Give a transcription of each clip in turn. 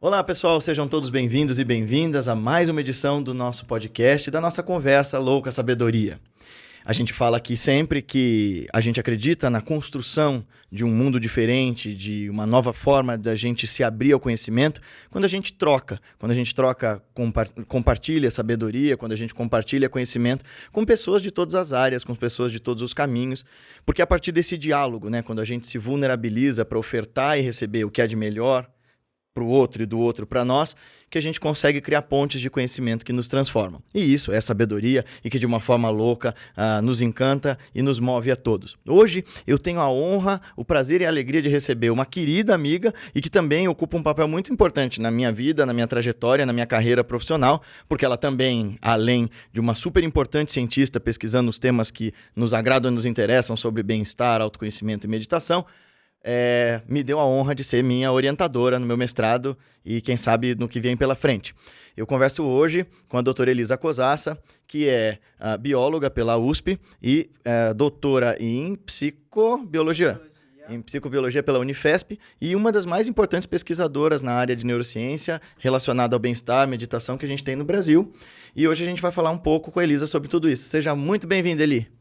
Olá, pessoal, sejam todos bem-vindos e bem-vindas a mais uma edição do nosso podcast, da nossa conversa Louca Sabedoria. A gente fala aqui sempre que a gente acredita na construção de um mundo diferente, de uma nova forma da gente se abrir ao conhecimento, quando a gente troca, compartilha sabedoria, quando a gente compartilha conhecimento com pessoas de todas as áreas, com pessoas de todos os caminhos, porque a partir desse diálogo, quando a gente se vulnerabiliza para ofertar e receber o que há de melhor para o outro e do outro para nós, que a gente consegue criar pontes de conhecimento que nos transformam. E isso é sabedoria e que de uma forma louca nos encanta e nos move a todos. Hoje eu tenho a honra, o prazer e a alegria de receber uma querida amiga e que também ocupa um papel muito importante na minha vida, na minha trajetória, na minha carreira profissional, porque ela também, além de uma super importante cientista pesquisando os temas que nos agradam e nos interessam sobre bem-estar, autoconhecimento e meditação, me deu a honra de ser minha orientadora no meu mestrado e, quem sabe, no que vem pela frente. Eu converso hoje com a doutora Elisa Cosassa, que é bióloga pela USP e doutora em psicobiologia pela Unifesp e uma das mais importantes pesquisadoras na área de neurociência relacionada ao bem-estar, meditação que a gente tem no Brasil. E hoje a gente vai falar um pouco com a Elisa sobre tudo isso. Seja muito bem-vinda, Eli.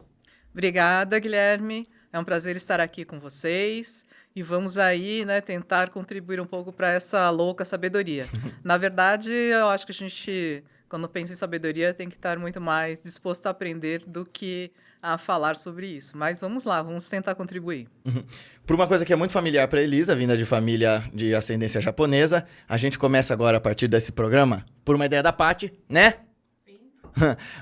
Obrigada, Guilherme. É um prazer estar aqui com vocês e vamos aí, tentar contribuir um pouco para essa louca sabedoria. Na verdade, eu acho que a gente, quando pensa em sabedoria, tem que estar muito mais disposto a aprender do que a falar sobre isso. Mas vamos lá, vamos tentar contribuir. Por uma coisa que é muito familiar para a Elisa, vinda de família de ascendência japonesa, a gente começa agora, a partir desse programa, por uma ideia da Paty, né?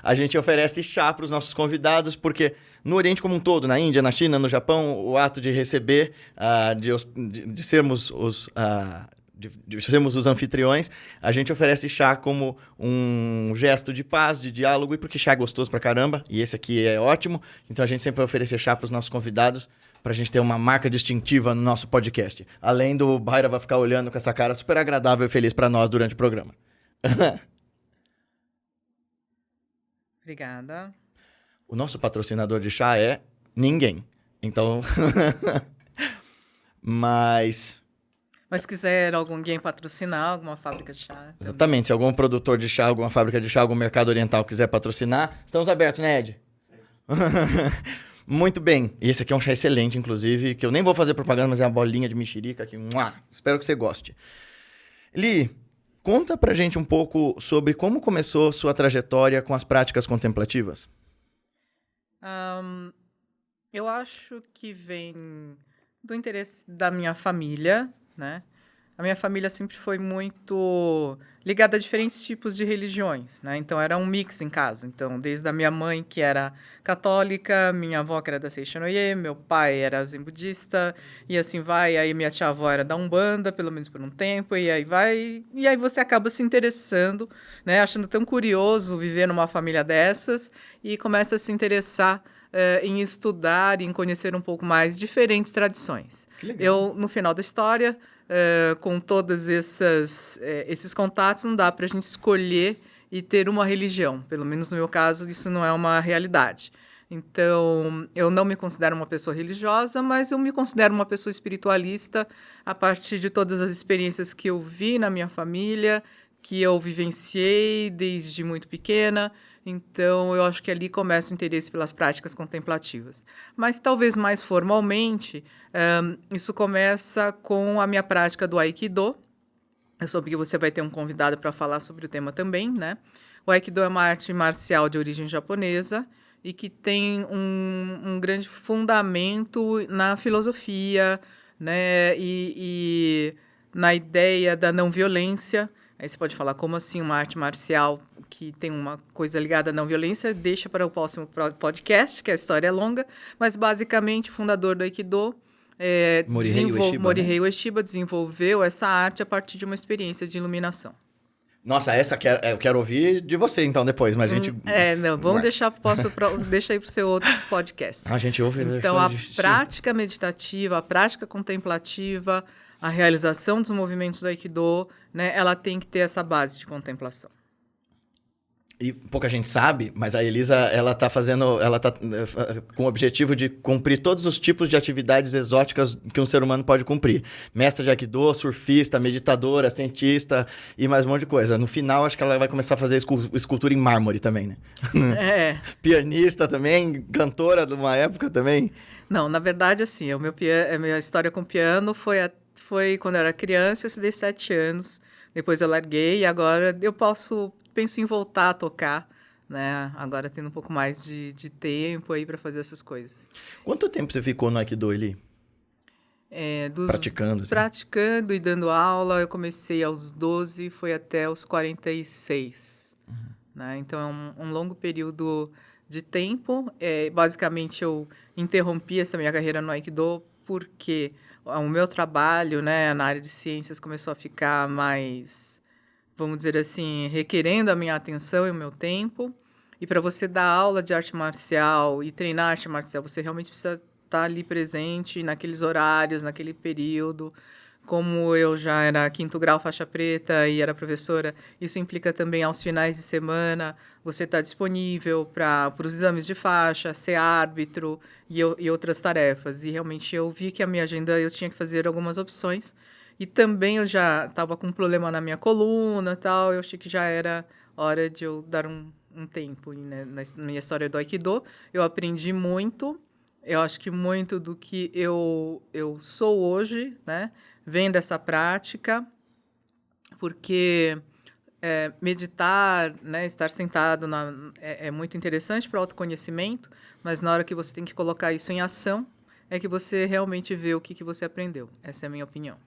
A gente oferece chá para os nossos convidados, porque no Oriente como um todo, na Índia, na China, no Japão, o ato de receber, de sermos os anfitriões, a gente oferece chá como um gesto de paz, de diálogo, e porque chá é gostoso pra caramba, e esse aqui é ótimo, então a gente sempre vai oferecer chá para os nossos convidados, pra gente ter uma marca distintiva no nosso podcast. Além do Bhairava ficar olhando com essa cara super agradável e feliz para nós durante o programa. Obrigada. O nosso patrocinador de chá é ninguém. Então, mas se quiser alguém patrocinar, alguma fábrica de chá. Exatamente. Se algum produtor de chá, alguma fábrica de chá, algum mercado oriental quiser patrocinar, estamos abertos, né, Ed? Sim. Muito bem. E esse aqui é um chá excelente, inclusive, que eu nem vou fazer propaganda, mas é uma bolinha de mexerica aqui. Espero que você goste. Li, conta pra gente um pouco sobre como começou sua trajetória com as práticas contemplativas. Eu acho que vem do interesse da minha família, né? A minha família sempre foi muito ligada a diferentes tipos de religiões, né? Então, era um mix em casa. Então, desde a minha mãe, que era católica, minha avó, que era da Seishonoye, meu pai era zen budista, e assim vai. Aí, minha tia-avó era da Umbanda, pelo menos por um tempo, e aí vai. E aí, você acaba se interessando, né? Achando tão curioso viver numa família dessas, e começa a se interessar em estudar e em conhecer um pouco mais diferentes tradições. Que legal. Eu, no final da história, com todos esses contatos, não dá para a gente escolher e ter uma religião. Pelo menos no meu caso, isso não é uma realidade. Então, eu não me considero uma pessoa religiosa, mas eu me considero uma pessoa espiritualista a partir de todas as experiências que eu vi na minha família, que eu vivenciei desde muito pequena. Então, eu acho que ali começa o interesse pelas práticas contemplativas. Mas, talvez mais formalmente, isso começa com a minha prática do Aikido. Eu soube que você vai ter um convidado para falar sobre o tema também, né? O Aikido é uma arte marcial de origem japonesa e que tem um grande fundamento na filosofia, né? E na ideia da não violência. Aí você pode falar, como assim uma arte marcial que tem uma coisa ligada à não violência? Deixa para o próximo podcast, que a história é longa. Mas, basicamente, o fundador do Aikido, Morihei Ueshiba, desenvolveu essa arte a partir de uma experiência de iluminação. Nossa, eu quero ouvir de você, então, depois. Mas a gente... vamos deixar, deixa aí para o seu outro podcast. A gente ouve... Então, a prática meditativa, a prática contemplativa, a realização dos movimentos do Aikido, né, ela tem que ter essa base de contemplação. E pouca gente sabe, mas a Elisa, ela tá com o objetivo de cumprir todos os tipos de atividades exóticas que um ser humano pode cumprir. Mestra de Aikido, surfista, meditadora, cientista e mais um monte de coisa. No final, acho que ela vai começar a fazer escultura em mármore também, né? É. Pianista também, cantora de uma época também. Não, na verdade, assim, a minha história com piano foi quando eu era criança, eu estudei 7 anos, depois eu larguei e agora penso em voltar a tocar, né? Agora tendo um pouco mais de tempo aí para fazer essas coisas. Quanto tempo você ficou no Aikido, Eli? Praticando, assim? Praticando e dando aula, eu comecei aos 12, foi até os 46, né? Então é um longo período de tempo. Basicamente, eu interrompi essa minha carreira no Aikido porque o meu trabalho, né, na área de ciências começou a ficar mais, vamos dizer assim, requerendo a minha atenção e o meu tempo. E para você dar aula de arte marcial e treinar arte marcial, você realmente precisa estar ali presente naqueles horários, naquele período. Como eu já era 5º grau faixa preta e era professora, isso implica também aos finais de semana você estar disponível para os exames de faixa, ser árbitro e outras tarefas. E realmente eu vi que a minha agenda eu tinha que fazer algumas opções. E também eu já estava com um problema na minha coluna e tal, eu achei que já era hora de eu dar um tempo, né, na minha história do Aikido. Eu aprendi muito, eu acho que muito do que eu sou hoje, né, vem dessa prática, porque meditar, né, estar sentado é muito interessante para o autoconhecimento, mas na hora que você tem que colocar isso em ação, é que você realmente vê o que você aprendeu. Essa é a minha opinião.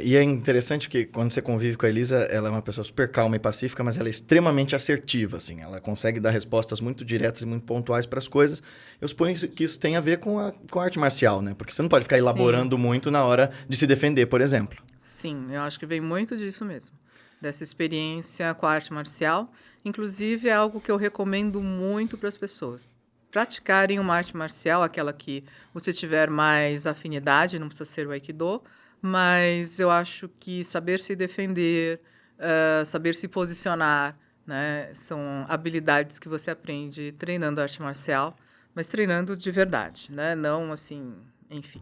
E é interessante que quando você convive com a Elisa, ela é uma pessoa super calma e pacífica, mas ela é extremamente assertiva, assim. Ela consegue dar respostas muito diretas e muito pontuais para as coisas. Eu suponho que isso tem a ver com a arte marcial, né? Porque você não pode ficar elaborando muito na hora de se defender, por exemplo. Sim, eu acho que vem muito disso mesmo. Dessa experiência com a arte marcial. Inclusive, é algo que eu recomendo muito para as pessoas. Praticarem uma arte marcial, aquela que você tiver mais afinidade, não precisa ser o Aikido, mas eu acho que saber se defender, saber se posicionar, né, são habilidades que você aprende treinando arte marcial, mas treinando de verdade, né? Não assim, enfim.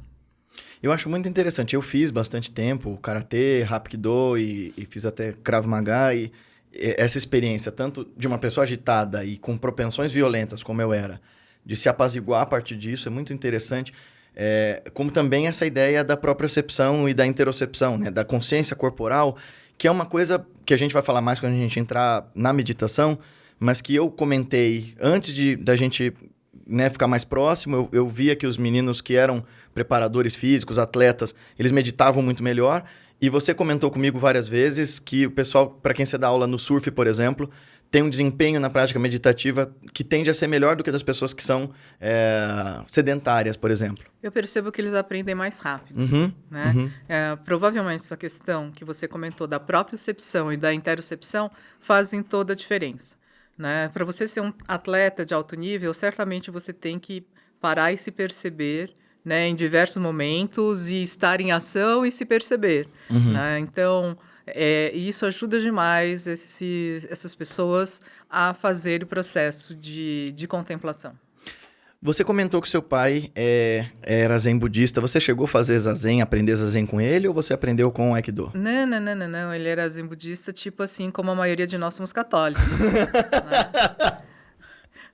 Eu acho muito interessante. Eu fiz bastante tempo karatê, hapkido e fiz até Krav Maga e essa experiência, tanto de uma pessoa agitada e com propensões violentas como eu era, de se apaziguar a partir disso, é muito interessante. Como também essa ideia da propriocepção e da interocepção, né? Da consciência corporal, que é uma coisa que a gente vai falar mais quando a gente entrar na meditação, mas que eu comentei antes da gente, né, ficar mais próximo. Eu via que os meninos que eram preparadores físicos, atletas, eles meditavam muito melhor. E você comentou comigo várias vezes que o pessoal, para quem você dá aula no surf, por exemplo, tem um desempenho na prática meditativa que tende a ser melhor do que das pessoas que são sedentárias, por exemplo. Eu percebo que eles aprendem mais rápido, né? Provavelmente essa questão que você comentou da propriocepção e da interocepção fazem toda a diferença, né? Para você ser um atleta de alto nível, certamente você tem que parar e se perceber, né, em diversos momentos e estar em ação e se perceber, né? Então, isso ajuda demais essas pessoas a fazer o processo de contemplação. Você comentou que seu pai era zen budista. Você chegou a fazer zazen, aprender zazen com ele ou você aprendeu com o Aikido? Não. Ele era zen budista, tipo assim, como a maioria de nós somos católicos. Né?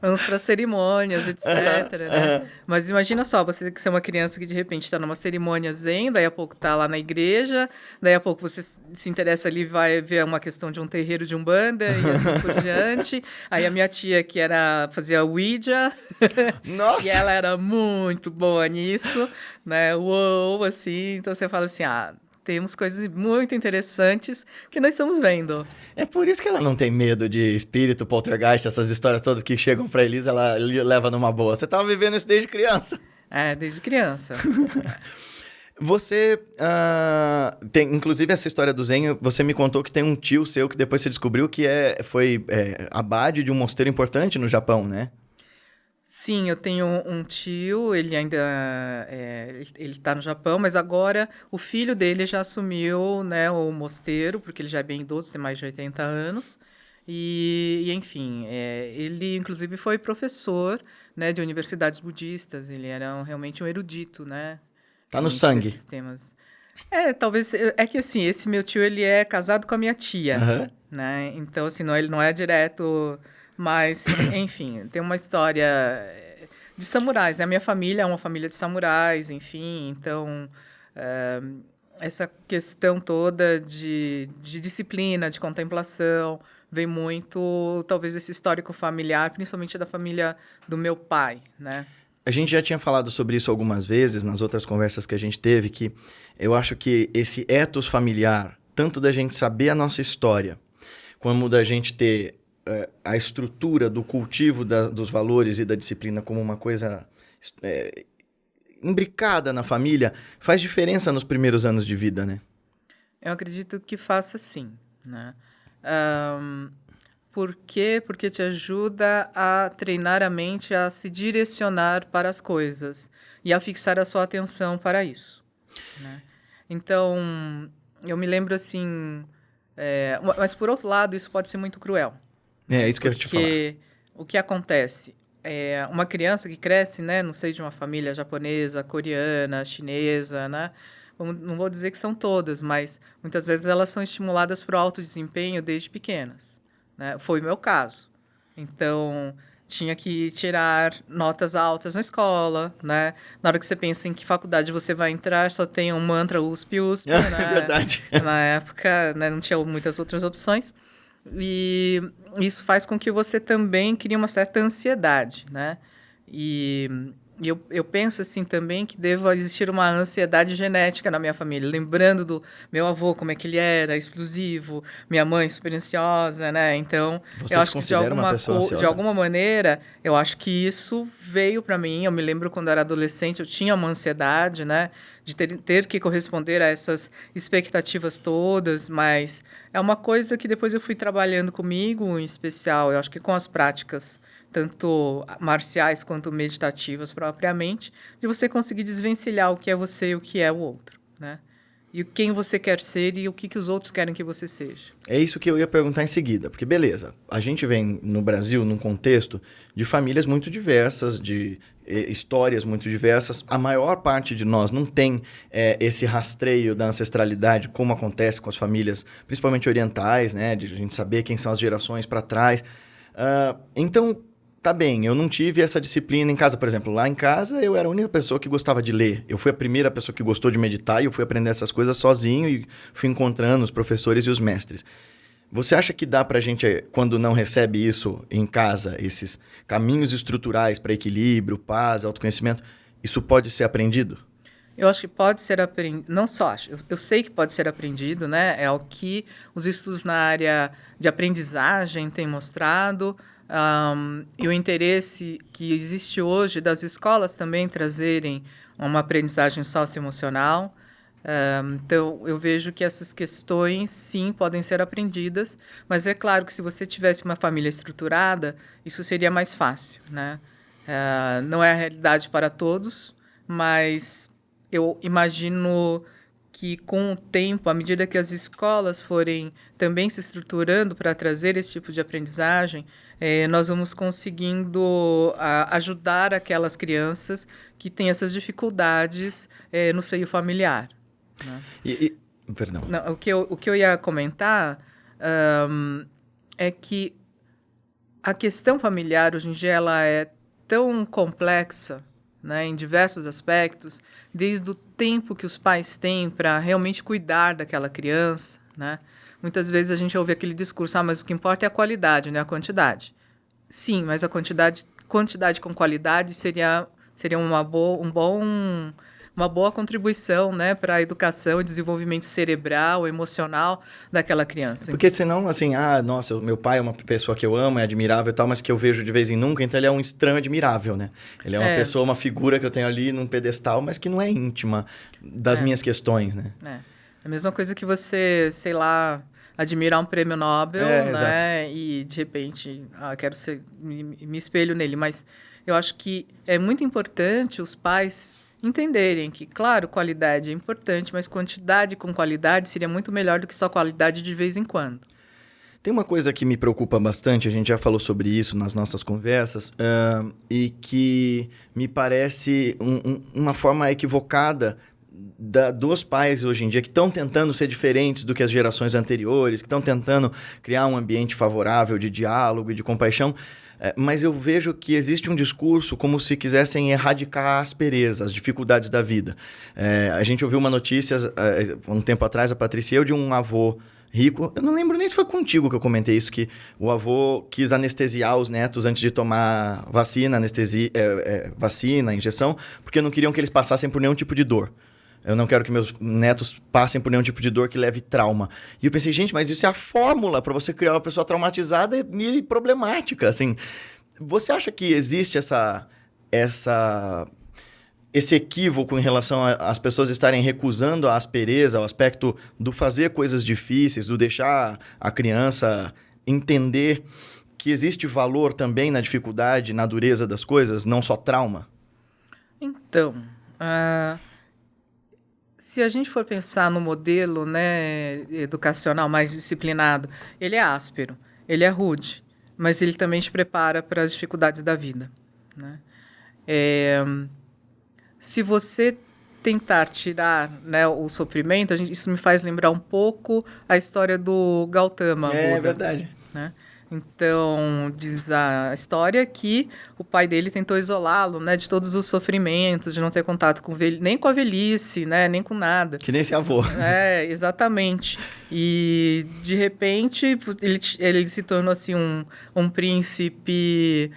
Vamos para cerimônias, etc. Né? Mas imagina só, você que é uma criança que de repente está numa cerimônia zen, daí a pouco está lá na igreja, daí a pouco você se interessa ali, vai ver uma questão de um terreiro de Umbanda e assim por diante. Aí a minha tia, que fazia Ouija, Nossa! e ela era muito boa nisso, né? Uou, assim. Então você fala assim, temos coisas muito interessantes que nós estamos vendo. É por isso que ela não tem medo de espírito, poltergeist, essas histórias todas que chegam pra Elisa, ela leva numa boa. Você tava vivendo isso desde criança. Desde criança. Você tem, inclusive essa história do Zen, você me contou que tem um tio seu que depois você descobriu que foi abade de um mosteiro importante no Japão, né? Sim, eu tenho um tio, ele ainda ele está no Japão, mas agora o filho dele já assumiu, né, o mosteiro, porque ele já é bem idoso, tem mais de 80 anos, Enfim, ele inclusive foi professor, né, de universidades budistas, ele era realmente um erudito, né, Tá no desses sangue. temas. Talvez, é que assim, esse meu tio, ele é casado com a minha tia, Aham. né, então assim, não, ele não é direto, mas, enfim, tem uma história de samurais, né, a minha família é uma família de samurais, enfim, então, eh, essa questão toda de disciplina, de contemplação, vem muito, talvez, esse histórico familiar, principalmente da família do meu pai, né? A gente já tinha falado sobre isso algumas vezes nas outras conversas que a gente teve, que eu acho que esse ethos familiar, tanto da gente saber a nossa história, como da gente ter a estrutura do cultivo dos valores e da disciplina como uma coisa imbricada na família, faz diferença nos primeiros anos de vida, né? Eu acredito que faça sim, né? Ahn, por quê? Porque te ajuda a treinar a mente a se direcionar para as coisas e a fixar a sua atenção para isso, né? Então, eu me lembro assim, mas por outro lado, isso pode ser muito cruel, É né? isso que eu ia te falar. Porque o que acontece? Uma criança que cresce, né, não sei, de uma família japonesa, coreana, chinesa, né? Não vou dizer que são todas, mas muitas vezes elas são estimuladas para o alto desempenho desde pequenas, né? Foi o meu caso. Então, tinha que tirar notas altas na escola, né? Na hora que você pensa em que faculdade você vai entrar, só tem um mantra USP, USP, É né? verdade. Na época, né, não tinha muitas outras opções. E isso faz com que você também crie uma certa ansiedade, né? E, eu penso assim também que deva existir uma ansiedade genética na minha família, lembrando do meu avô, como é que ele era, explosivo, minha mãe super ansiosa, né? Então, Você eu se acho que considera uma pessoa de ansiosa? alguma maneira, eu acho que isso veio para mim. Eu me lembro quando eu era adolescente, eu tinha uma ansiedade, né? De ter que corresponder a essas expectativas todas, mas é uma coisa que depois eu fui trabalhando comigo, em especial, eu acho que com as práticas, tanto marciais quanto meditativas propriamente, de você conseguir desvencilhar o que é você e o que é o outro, né? E quem você quer ser e o que os outros querem que você seja. É isso que eu ia perguntar em seguida, porque beleza, a gente vem no Brasil num contexto de famílias muito diversas, de histórias muito diversas. A maior parte de nós não tem esse rastreio da ancestralidade, como acontece com as famílias, principalmente orientais, né? De a gente saber quem são as gerações para trás. Então, tá bem, eu não tive essa disciplina em casa. Por exemplo, lá em casa eu era a única pessoa que gostava de ler. Eu fui a primeira pessoa que gostou de meditar e eu fui aprender essas coisas sozinho e fui encontrando os professores e os mestres. Você acha que dá pra gente, quando não recebe isso em casa, esses caminhos estruturais para equilíbrio, paz, autoconhecimento, isso pode ser aprendido? Eu acho que pode ser aprendido, não só acho, eu sei que pode ser aprendido, né? É o que os estudos na área de aprendizagem têm mostrado, e o interesse que existe hoje das escolas também trazerem uma aprendizagem socioemocional. Então, eu vejo que essas questões, sim, podem ser aprendidas, mas é claro que se você tivesse uma família estruturada, isso seria mais fácil, né? Não é a realidade para todos, mas eu imagino que com o tempo, à medida que as escolas forem também se estruturando para trazer esse tipo de aprendizagem, nós vamos conseguindo ajudar aquelas crianças que têm essas dificuldades no seio familiar, né? Perdão. Não, o que eu ia comentar é que a questão familiar hoje em dia ela é tão complexa, né, em diversos aspectos, desde o tempo que os pais têm para realmente cuidar daquela criança, né? Muitas vezes a gente ouve aquele discurso, mas o que importa é a qualidade, não é a quantidade. Sim, mas a quantidade com qualidade seria uma boa contribuição, né, para a educação e desenvolvimento cerebral, emocional daquela criança. Porque senão, assim, nossa, meu pai é uma pessoa que eu amo, é admirável e tal, mas que eu vejo de vez em nunca, então ele é um estranho admirável, né? Ele é uma pessoa, uma figura que eu tenho ali num pedestal, mas que não é íntima das minhas questões, né? É a mesma coisa que você, sei lá, admirar um prêmio Nobel, né? Exato. E de repente, quero ser, me espelho nele, mas eu acho que é muito importante os pais entenderem que, claro, qualidade é importante, mas quantidade com qualidade seria muito melhor do que só qualidade de vez em quando. Tem uma coisa que me preocupa bastante, a gente já falou sobre isso nas nossas conversas, e que me parece uma forma equivocada dos pais hoje em dia, que estão tentando ser diferentes do que as gerações anteriores, que estão tentando criar um ambiente favorável de diálogo e de compaixão, mas eu vejo que existe um discurso como se quisessem erradicar a aspereza, as dificuldades da vida. A gente ouviu uma notícia, um tempo atrás, a Patrícia e eu, de um avô rico. Eu não lembro nem se foi contigo que eu comentei isso, que o avô quis anestesiar os netos antes de tomar vacina, vacina, injeção, porque não queriam que eles passassem por nenhum tipo de dor. Eu não quero que meus netos passem por nenhum tipo de dor que leve trauma. E eu pensei, gente, mas isso é a fórmula para você criar uma pessoa traumatizada e problemática. Assim, você acha que existe esse equívoco em relação às pessoas estarem recusando a aspereza, o aspecto do fazer coisas difíceis, do deixar a criança entender que existe valor também na dificuldade, na dureza das coisas, não só trauma? Então, se a gente for pensar no modelo, né, educacional mais disciplinado, ele é áspero, ele é rude, mas ele também te prepara para as dificuldades da vida, né? Se você tentar tirar, né, o sofrimento, isso me faz lembrar um pouco a história do Gautama Buda. É verdade. Né? Então, diz a história que o pai dele tentou isolá-lo, né, de todos os sofrimentos, de não ter contato nem com a velhice, né, nem com nada. Que nem esse avô. Exatamente. E, de repente, ele se tornou assim, um príncipe...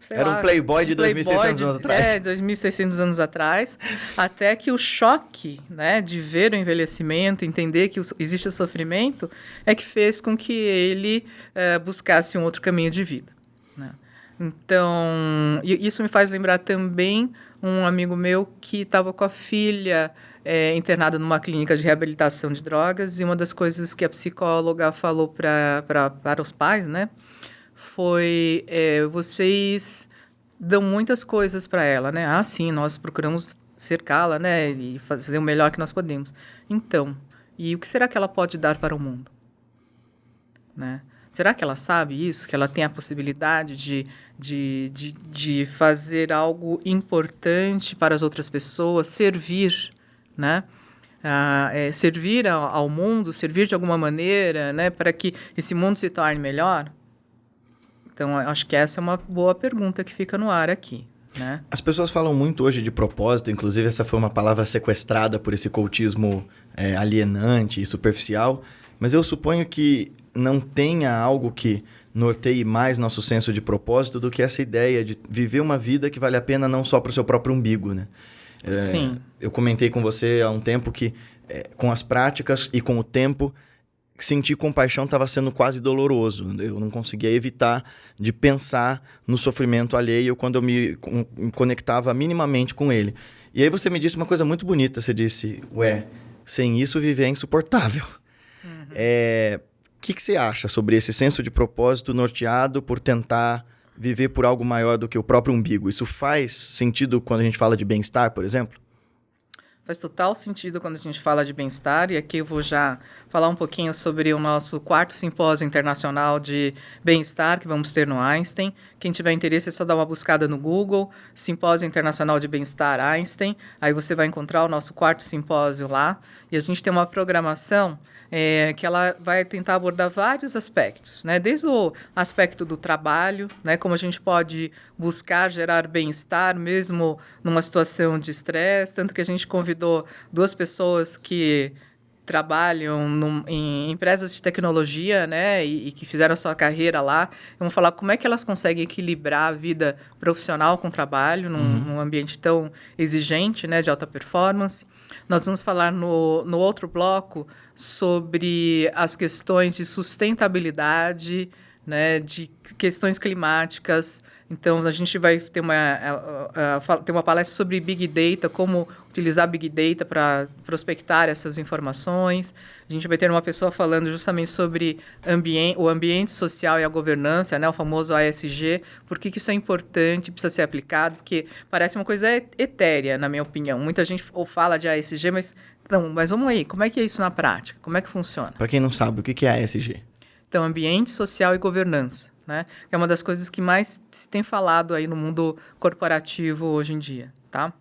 Era um playboy de 2.600 anos atrás. 2.600 anos atrás, até que o choque, né, de ver o envelhecimento, entender que existe o sofrimento, é que fez com que ele buscasse um outro caminho de vida, né? Então, isso me faz lembrar também um amigo meu que estava com a filha internada numa clínica de reabilitação de drogas, e uma das coisas que a psicóloga falou para os pais, né, foi, vocês dão muitas coisas para ela, né? Ah, sim, nós procuramos cercá-la, né? E fazer o melhor que nós podemos. Então, e o que será que ela pode dar para o mundo? Né? Será que ela sabe isso? Que ela tem a possibilidade de fazer algo importante para as outras pessoas, servir, né? Servir ao mundo, servir de alguma maneira, né? Para que esse mundo se torne melhor? Então, acho que essa é uma boa pergunta que fica no ar aqui, né? As pessoas falam muito hoje de propósito, inclusive essa foi uma palavra sequestrada por esse cultismo alienante e superficial, mas eu suponho que não tenha algo que norteie mais nosso senso de propósito do que essa ideia de viver uma vida que vale a pena não só para o seu próprio umbigo, né? Sim. Eu comentei com você há um tempo que, com as práticas e com o tempo, sentir compaixão estava sendo quase doloroso. Eu não conseguia evitar de pensar no sofrimento alheio quando eu me conectava minimamente com ele. E aí você me disse uma coisa muito bonita. Você disse, sem isso viver é insuportável. Uhum. Que você acha sobre esse senso de propósito norteado por tentar viver por algo maior do que o próprio umbigo? Isso faz sentido quando a gente fala de bem-estar, por exemplo? Faz total sentido quando a gente fala de bem-estar, e aqui eu vou já falar um pouquinho sobre o nosso 4º Simpósio Internacional de Bem-Estar, que vamos ter no Einstein. Quem tiver interesse é só dar uma buscada no Google, Simpósio Internacional de Bem-Estar Einstein, aí você vai encontrar o nosso 4º simpósio lá, e a gente tem uma programação que ela vai tentar abordar vários aspectos, né? Desde o aspecto do trabalho, né? Como a gente pode buscar gerar bem-estar mesmo numa situação de estresse, tanto que a gente convidou 2 pessoas que trabalham em empresas de tecnologia, né, e que fizeram a sua carreira lá. Vamos falar como é que elas conseguem equilibrar a vida profissional com o trabalho num ambiente tão exigente, né, de alta performance. Nós vamos falar no outro bloco sobre as questões de sustentabilidade, né, de questões climáticas. Então, a gente vai ter uma palestra sobre Big Data, como utilizar Big Data para prospectar essas informações. A gente vai ter uma pessoa falando justamente sobre o ambiente social e a governança, né, o famoso ASG, por que isso é importante, precisa ser aplicado, porque parece uma coisa etérea, na minha opinião. Muita gente fala de ASG, mas Então, mas vamos aí, como é que é isso na prática? Como é que funciona? Para quem não sabe, o que é ASG? Então, ambiente social e governança, né? É uma das coisas que mais se tem falado aí no mundo corporativo hoje em dia, tá?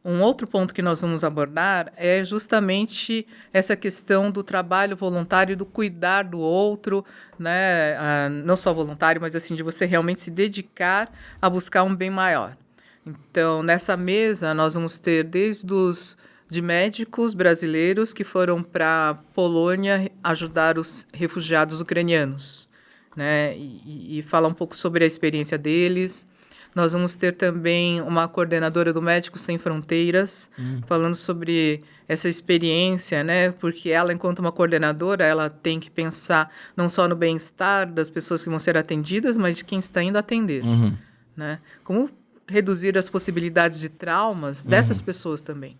Um outro ponto que nós vamos abordar é justamente essa questão do trabalho voluntário, do cuidar do outro, né? Não só voluntário, mas assim de você realmente se dedicar a buscar um bem maior. Então, nessa mesa, nós vamos ter desde os de médicos brasileiros que foram para a Polônia ajudar os refugiados ucranianos, né? E falar um pouco sobre a experiência deles. Nós vamos ter também uma coordenadora do Médicos Sem Fronteiras, falando sobre essa experiência, né? Porque ela, enquanto uma coordenadora, ela tem que pensar não só no bem-estar das pessoas que vão ser atendidas, mas de quem está indo atender, né? Como reduzir as possibilidades de traumas dessas pessoas também.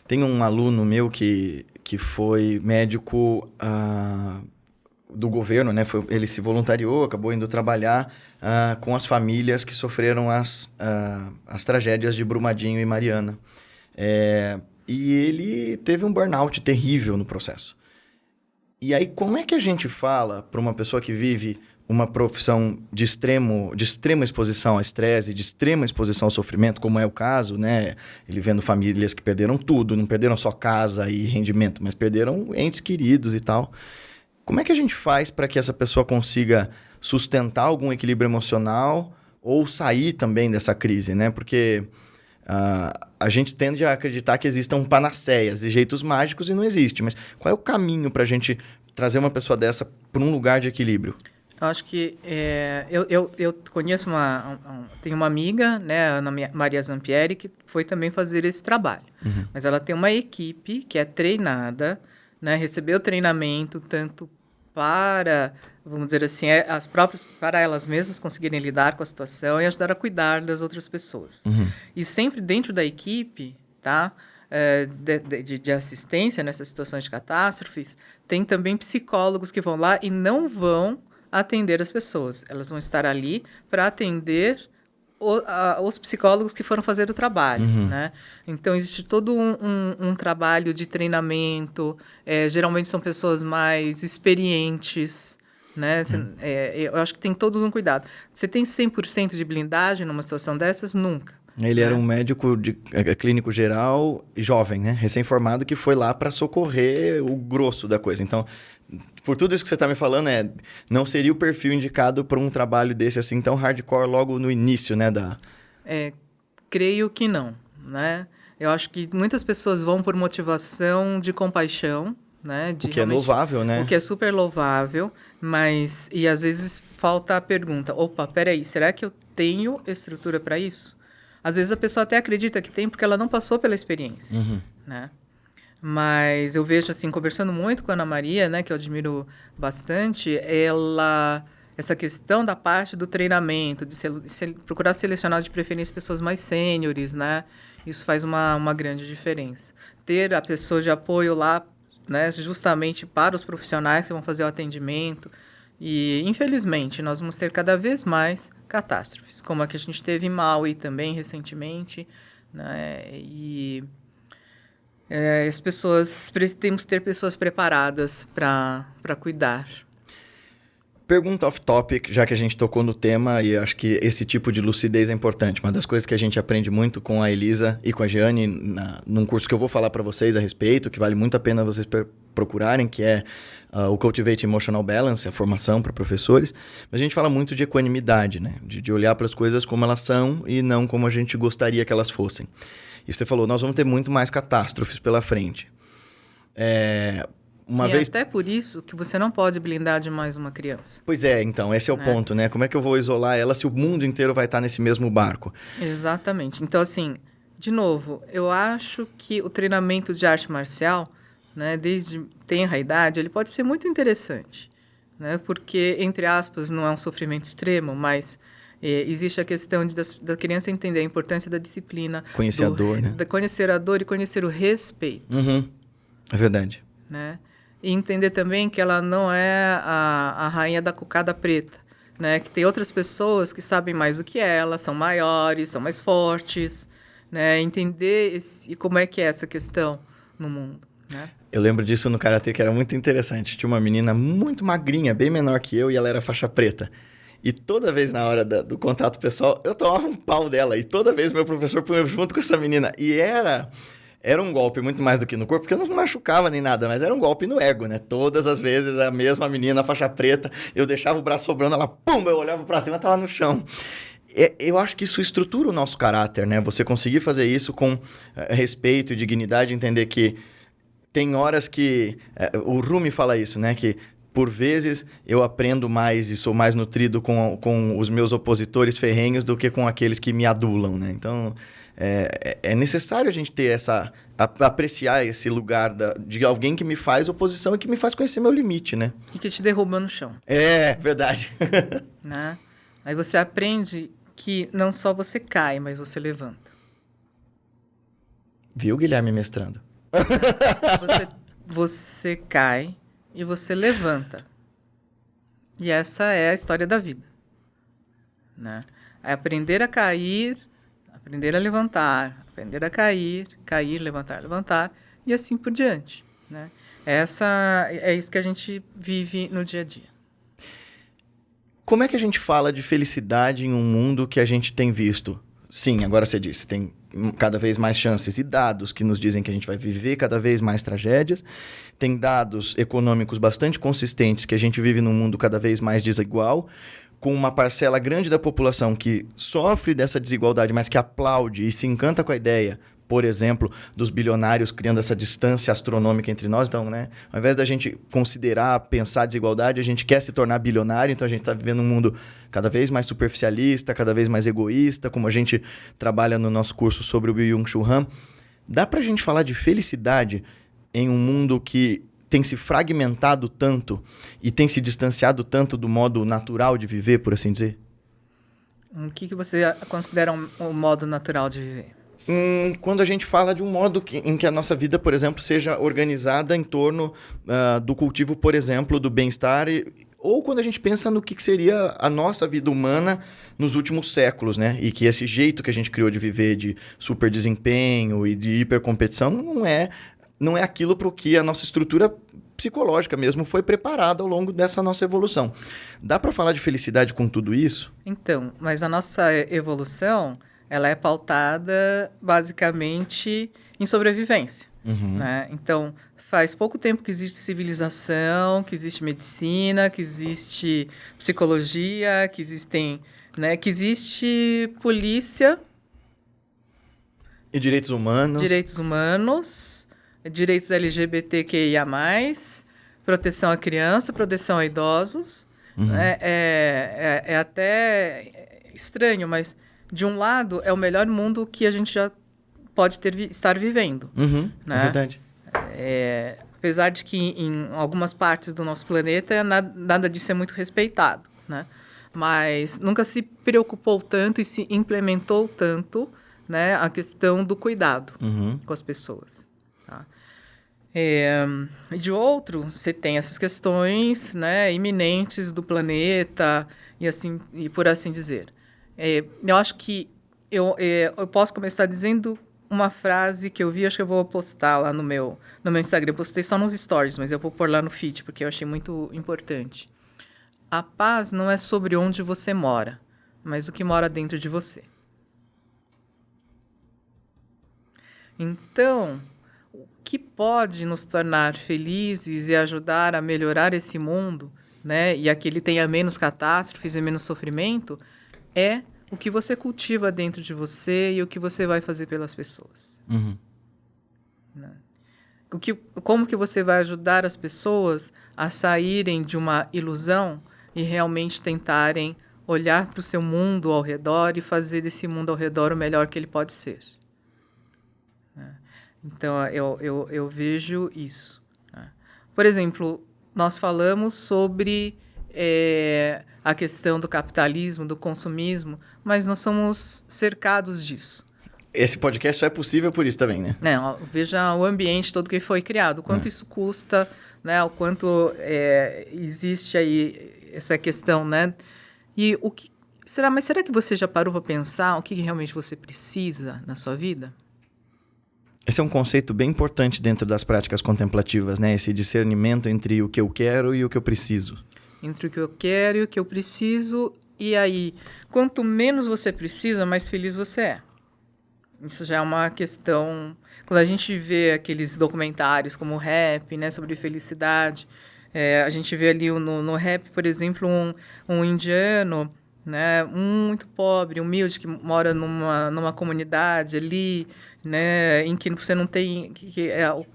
Tem um aluno meu que foi médico do governo, né? Ele se voluntariou, acabou indo trabalhar com as famílias que sofreram as tragédias de Brumadinho e Mariana. E ele teve um burnout terrível no processo. E aí, como é que a gente fala para uma pessoa que vive uma profissão de extrema exposição a estresse, de extrema exposição ao sofrimento, como é o caso, né? Ele vendo famílias que perderam tudo, não perderam só casa e rendimento, mas perderam entes queridos e tal. Como é que a gente faz para que essa pessoa consiga sustentar algum equilíbrio emocional ou sair também dessa crise, né? Porque a gente tende a acreditar que existam panaceias e jeitos mágicos e não existe. Mas qual é o caminho para a gente trazer uma pessoa dessa para um lugar de equilíbrio? Eu acho que eu conheço tenho uma amiga, né, Ana Maria Zampieri, que foi também fazer esse trabalho. Mas ela tem uma equipe que é treinada, né, recebeu treinamento tanto para, vamos dizer assim, para elas mesmas conseguirem lidar com a situação e ajudar a cuidar das outras pessoas. E sempre dentro da equipe, tá? De assistência nessas situações de catástrofes, tem também psicólogos que vão lá e não vão atender as pessoas. Elas vão estar ali para atender os psicólogos que foram fazer o trabalho, né? Então, existe todo um trabalho de treinamento. Geralmente, são pessoas mais experientes, né? Eu acho que tem todo um cuidado. Você tem 100% de blindagem numa situação dessas? Nunca. Ele era um médico clínico geral, jovem, né? Recém-formado, que foi lá para socorrer o grosso da coisa. Então, por tudo isso que você está me falando, não seria o perfil indicado para um trabalho desse assim tão hardcore logo no início, né? Creio que não, né? Eu acho que muitas pessoas vão por motivação de compaixão, né? O que é louvável, né? O que é super louvável, mas... E às vezes falta a pergunta, opa, peraí, será que eu tenho estrutura para isso? Às vezes a pessoa até acredita que tem porque ela não passou pela experiência, né? Mas eu vejo, assim, conversando muito com a Ana Maria, né, que eu admiro bastante, essa questão da parte do treinamento, de procurar selecionar de preferência pessoas mais sêniores, né? Isso faz uma grande diferença. Ter a pessoa de apoio lá, né, justamente para os profissionais que vão fazer o atendimento. E, infelizmente, nós vamos ter cada vez mais catástrofes, como a que a gente teve em Maui também recentemente, né? E temos que ter pessoas preparadas para cuidar. Pergunta off-topic, já que a gente tocou no tema, e acho que esse tipo de lucidez é importante. Uma das coisas que a gente aprende muito com a Elisa e com a Jeane, num curso que eu vou falar para vocês a respeito, que vale muito a pena vocês procurarem, que é o Cultivate Emotional Balance, a formação para professores. Mas a gente fala muito de equanimidade, né? De olhar para as coisas como elas são e não como a gente gostaria que elas fossem. E você falou, nós vamos ter muito mais catástrofes pela frente. Até por isso que você não pode blindar demais uma criança. Pois é, então, esse é o ponto, né? Como é que eu vou isolar ela se o mundo inteiro vai estar nesse mesmo barco? Exatamente. Então, assim, de novo, eu acho que o treinamento de arte marcial, né, desde tenra idade, ele pode ser muito interessante, né? Porque, entre aspas, não é um sofrimento extremo, mas existe a questão da criança entender a importância da disciplina. Conhecer a dor, né? Conhecer a dor e conhecer o respeito. É verdade. Né? E entender também que ela não é a rainha da cocada preta, né? Que tem outras pessoas que sabem mais do que ela, são maiores, são mais fortes, né? Entender como é que é essa questão no mundo, né? Eu lembro disso no Karatê, que era muito interessante. Tinha uma menina muito magrinha, bem menor que eu, e ela era faixa preta. E toda vez na hora do contato pessoal, eu tomava um pau dela. E toda vez meu professor punha junto com essa menina. E era um golpe muito mais do que no corpo, porque eu não machucava nem nada, mas era um golpe no ego, né? Todas as vezes a mesma menina, faixa preta, eu deixava o braço sobrando, ela, pum, eu olhava pra cima, tava no chão. Eu acho que isso estrutura o nosso caráter, né? Você conseguir fazer isso com respeito e dignidade, entender que tem horas que... o Rumi fala isso, né? Que por vezes eu aprendo mais e sou mais nutrido com os meus opositores ferrenhos do que com aqueles que me adulam, né? Então, é necessário a gente ter apreciar esse lugar de alguém que me faz oposição e que me faz conhecer meu limite, né? E que te derruba no chão. É, verdade. Né? Aí você aprende que não só você cai, mas você levanta. Viu, Guilherme mestrando? Você cai e você levanta. E essa é a história da vida. Né? É aprender a cair, aprender a levantar, aprender a cair, levantar, levantar, e assim por diante. Né? É isso que a gente vive no dia a dia. Como é que a gente fala de felicidade em um mundo que a gente tem visto? Sim, agora você disse, tem cada vez mais chances e dados que nos dizem que a gente vai viver cada vez mais tragédias. Tem dados econômicos bastante consistentes que a gente vive num mundo cada vez mais desigual, com uma parcela grande da população que sofre dessa desigualdade, mas que aplaude e se encanta com a ideia, por exemplo, dos bilionários criando essa distância astronômica entre nós. Então, né, ao invés da gente considerar, pensar a desigualdade, a gente quer se tornar bilionário. Então, a gente está vivendo um mundo cada vez mais superficialista, cada vez mais egoísta, como a gente trabalha no nosso curso sobre o Byung-Chul Han. Dá para a gente falar de felicidade em um mundo que tem se fragmentado tanto e tem se distanciado tanto do modo natural de viver, por assim dizer? O que você considera um modo natural de viver? Quando a gente fala de um modo em que a nossa vida, por exemplo, seja organizada em torno do cultivo, por exemplo, do bem-estar, ou quando a gente pensa no que seria a nossa vida humana nos últimos séculos, né? E que esse jeito que a gente criou de viver de super desempenho e de hipercompetição não é aquilo para o que a nossa estrutura psicológica mesmo foi preparada ao longo dessa nossa evolução. Dá para falar de felicidade com tudo isso? Então, mas a nossa evolução, ela é pautada basicamente em sobrevivência. Uhum. Né? Então, faz pouco tempo que existe civilização, que existe medicina, que existe psicologia, que existe polícia. E direitos humanos. Direitos humanos, direitos LGBTQIA+, proteção à criança, proteção a idosos. Uhum. Né? É até estranho, mas de um lado é o melhor mundo que a gente já pode estar vivendo. Uhum, né? É verdade. Apesar de que em algumas partes do nosso planeta nada disso é muito respeitado. Né? Mas nunca se preocupou tanto e se implementou tanto, né, a questão do cuidado com as pessoas. Tá? De outro, você tem essas questões, né, iminentes do planeta e por assim dizer. Eu acho que eu posso começar dizendo uma frase que eu vi, acho que eu vou postar lá no meu Instagram. Eu postei só nos stories, mas eu vou pôr lá no feed, porque eu achei muito importante. A paz não é sobre onde você mora, mas o que mora dentro de você. Então, o que pode nos tornar felizes e ajudar a melhorar esse mundo, né, e a que ele tenha menos catástrofes e menos sofrimento, é o que você cultiva dentro de você e o que você vai fazer pelas pessoas. Uhum. Né? Como que você vai ajudar as pessoas a saírem de uma ilusão e realmente tentarem olhar para o seu mundo ao redor e fazer desse mundo ao redor o melhor que ele pode ser. Então, eu vejo isso. Né? Por exemplo, nós falamos sobre a questão do capitalismo, do consumismo, mas nós somos cercados disso. Esse podcast só é possível por isso também, né? Veja o ambiente todo que foi criado, o quanto isso custa, né? O quanto existe aí essa questão, né? E Mas será que você já parou para pensar o que realmente você precisa na sua vida? Esse é um conceito bem importante dentro das práticas contemplativas, né? Esse discernimento entre o que eu quero e o que eu preciso. Entre o que eu quero e o que eu preciso. E aí, quanto menos você precisa, mais feliz você é. Isso já é uma questão... Quando a gente vê aqueles documentários como o Rap, né, sobre felicidade, a gente vê ali no Rap, por exemplo, um indiano, né, muito pobre, humilde, que mora numa comunidade ali, né, em que você não tem...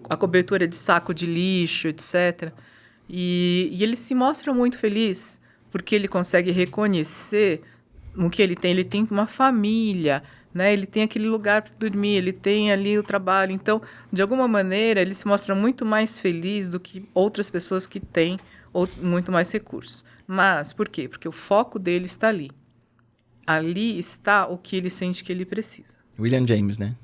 a cobertura de saco de lixo, etc. E ele se mostra muito feliz, porque ele consegue reconhecer no que ele tem uma família, né? Ele tem aquele lugar para dormir, ele tem ali o trabalho. Então, de alguma maneira, ele se mostra muito mais feliz do que outras pessoas que têm muito mais recursos. Mas, por quê? Porque o foco dele está ali. Ali está o que ele sente que ele precisa. William James, né?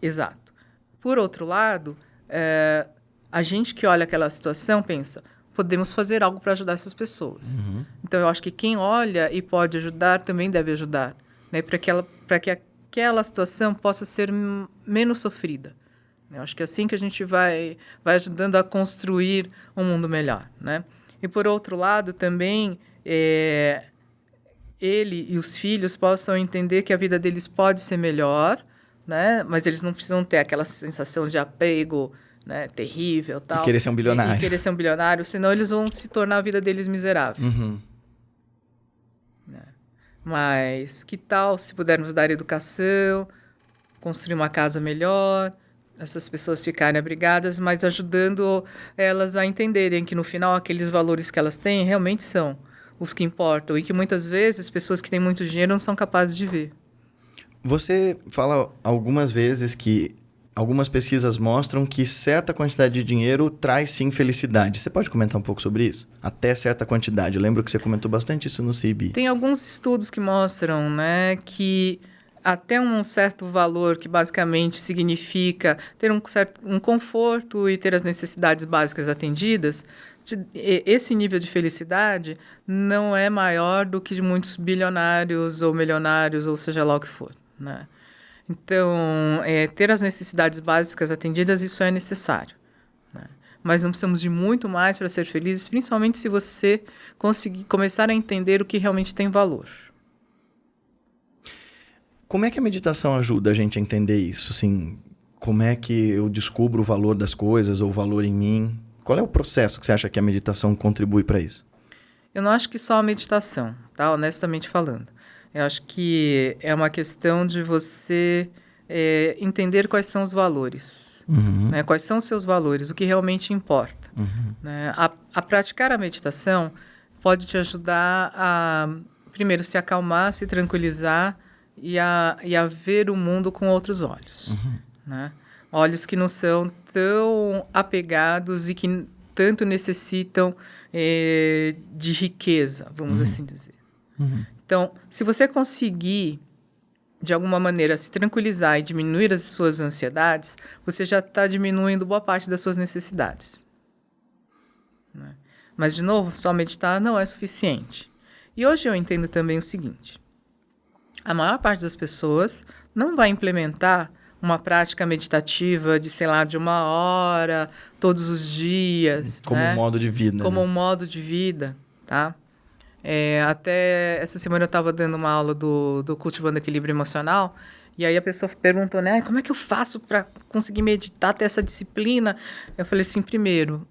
Exato. Por outro lado, a gente que olha aquela situação pensa, podemos fazer algo para ajudar essas pessoas. Uhum. Então, eu acho que quem olha e pode ajudar também deve ajudar, né? Para que aquela situação possa ser menos sofrida. Eu acho que é assim que a gente vai ajudando a construir um mundo melhor, né? E, por outro lado, também, ele e os filhos possam entender que a vida deles pode ser melhor, né? Mas eles não precisam ter aquela sensação de apego, né, terrível, tal. E querer ser um bilionário. E querer ser um bilionário, senão eles vão se tornar a vida deles miserável. Uhum. Mas que tal se pudermos dar educação, construir uma casa melhor, essas pessoas ficarem abrigadas, mas ajudando elas a entenderem que no final aqueles valores que elas têm realmente são os que importam e que muitas vezes pessoas que têm muito dinheiro não são capazes de ver. Você fala algumas vezes que algumas pesquisas mostram que certa quantidade de dinheiro traz sim felicidade. Você pode comentar um pouco sobre isso? Até certa quantidade. Eu lembro que você comentou bastante isso no CIB. Tem alguns estudos que mostram, né, que até um certo valor, que basicamente significa ter um conforto e ter as necessidades básicas atendidas, esse nível de felicidade não é maior do que de muitos bilionários ou milionários, ou seja lá o que for, né? Então, ter as necessidades básicas atendidas, isso é necessário, né? Mas não precisamos de muito mais para ser felizes, principalmente se você conseguir começar a entender o que realmente tem valor. Como é que a meditação ajuda a gente a entender isso? Assim, como é que eu descubro o valor das coisas ou o valor em mim? Qual é o processo que você acha que a meditação contribui para isso? Eu não acho que só a meditação, tá? Honestamente falando. Eu acho que é uma questão de você entender quais são os valores, uhum. né? Quais são os seus valores, o que realmente importa. Uhum. Né? A praticar a meditação pode te ajudar a, primeiro, se acalmar, se tranquilizar e a ver o mundo com outros olhos. Uhum. Né? Olhos que não são tão apegados e que tanto necessitam de riqueza, vamos assim dizer. Uhum. Então, se você conseguir, de alguma maneira, se tranquilizar e diminuir as suas ansiedades, você já está diminuindo boa parte das suas necessidades. Né? Mas, de novo, só meditar não é suficiente. E hoje eu entendo também o seguinte: a maior parte das pessoas não vai implementar uma prática meditativa de, sei lá, de 1 hora, todos os dias. Como né? um modo de vida. Como né? um modo de vida, tá? Até essa semana eu estava dando uma aula do Cultivando Equilíbrio Emocional, e aí a pessoa perguntou, né, como é que eu faço para conseguir meditar, ter essa disciplina? Eu falei assim, primeiro,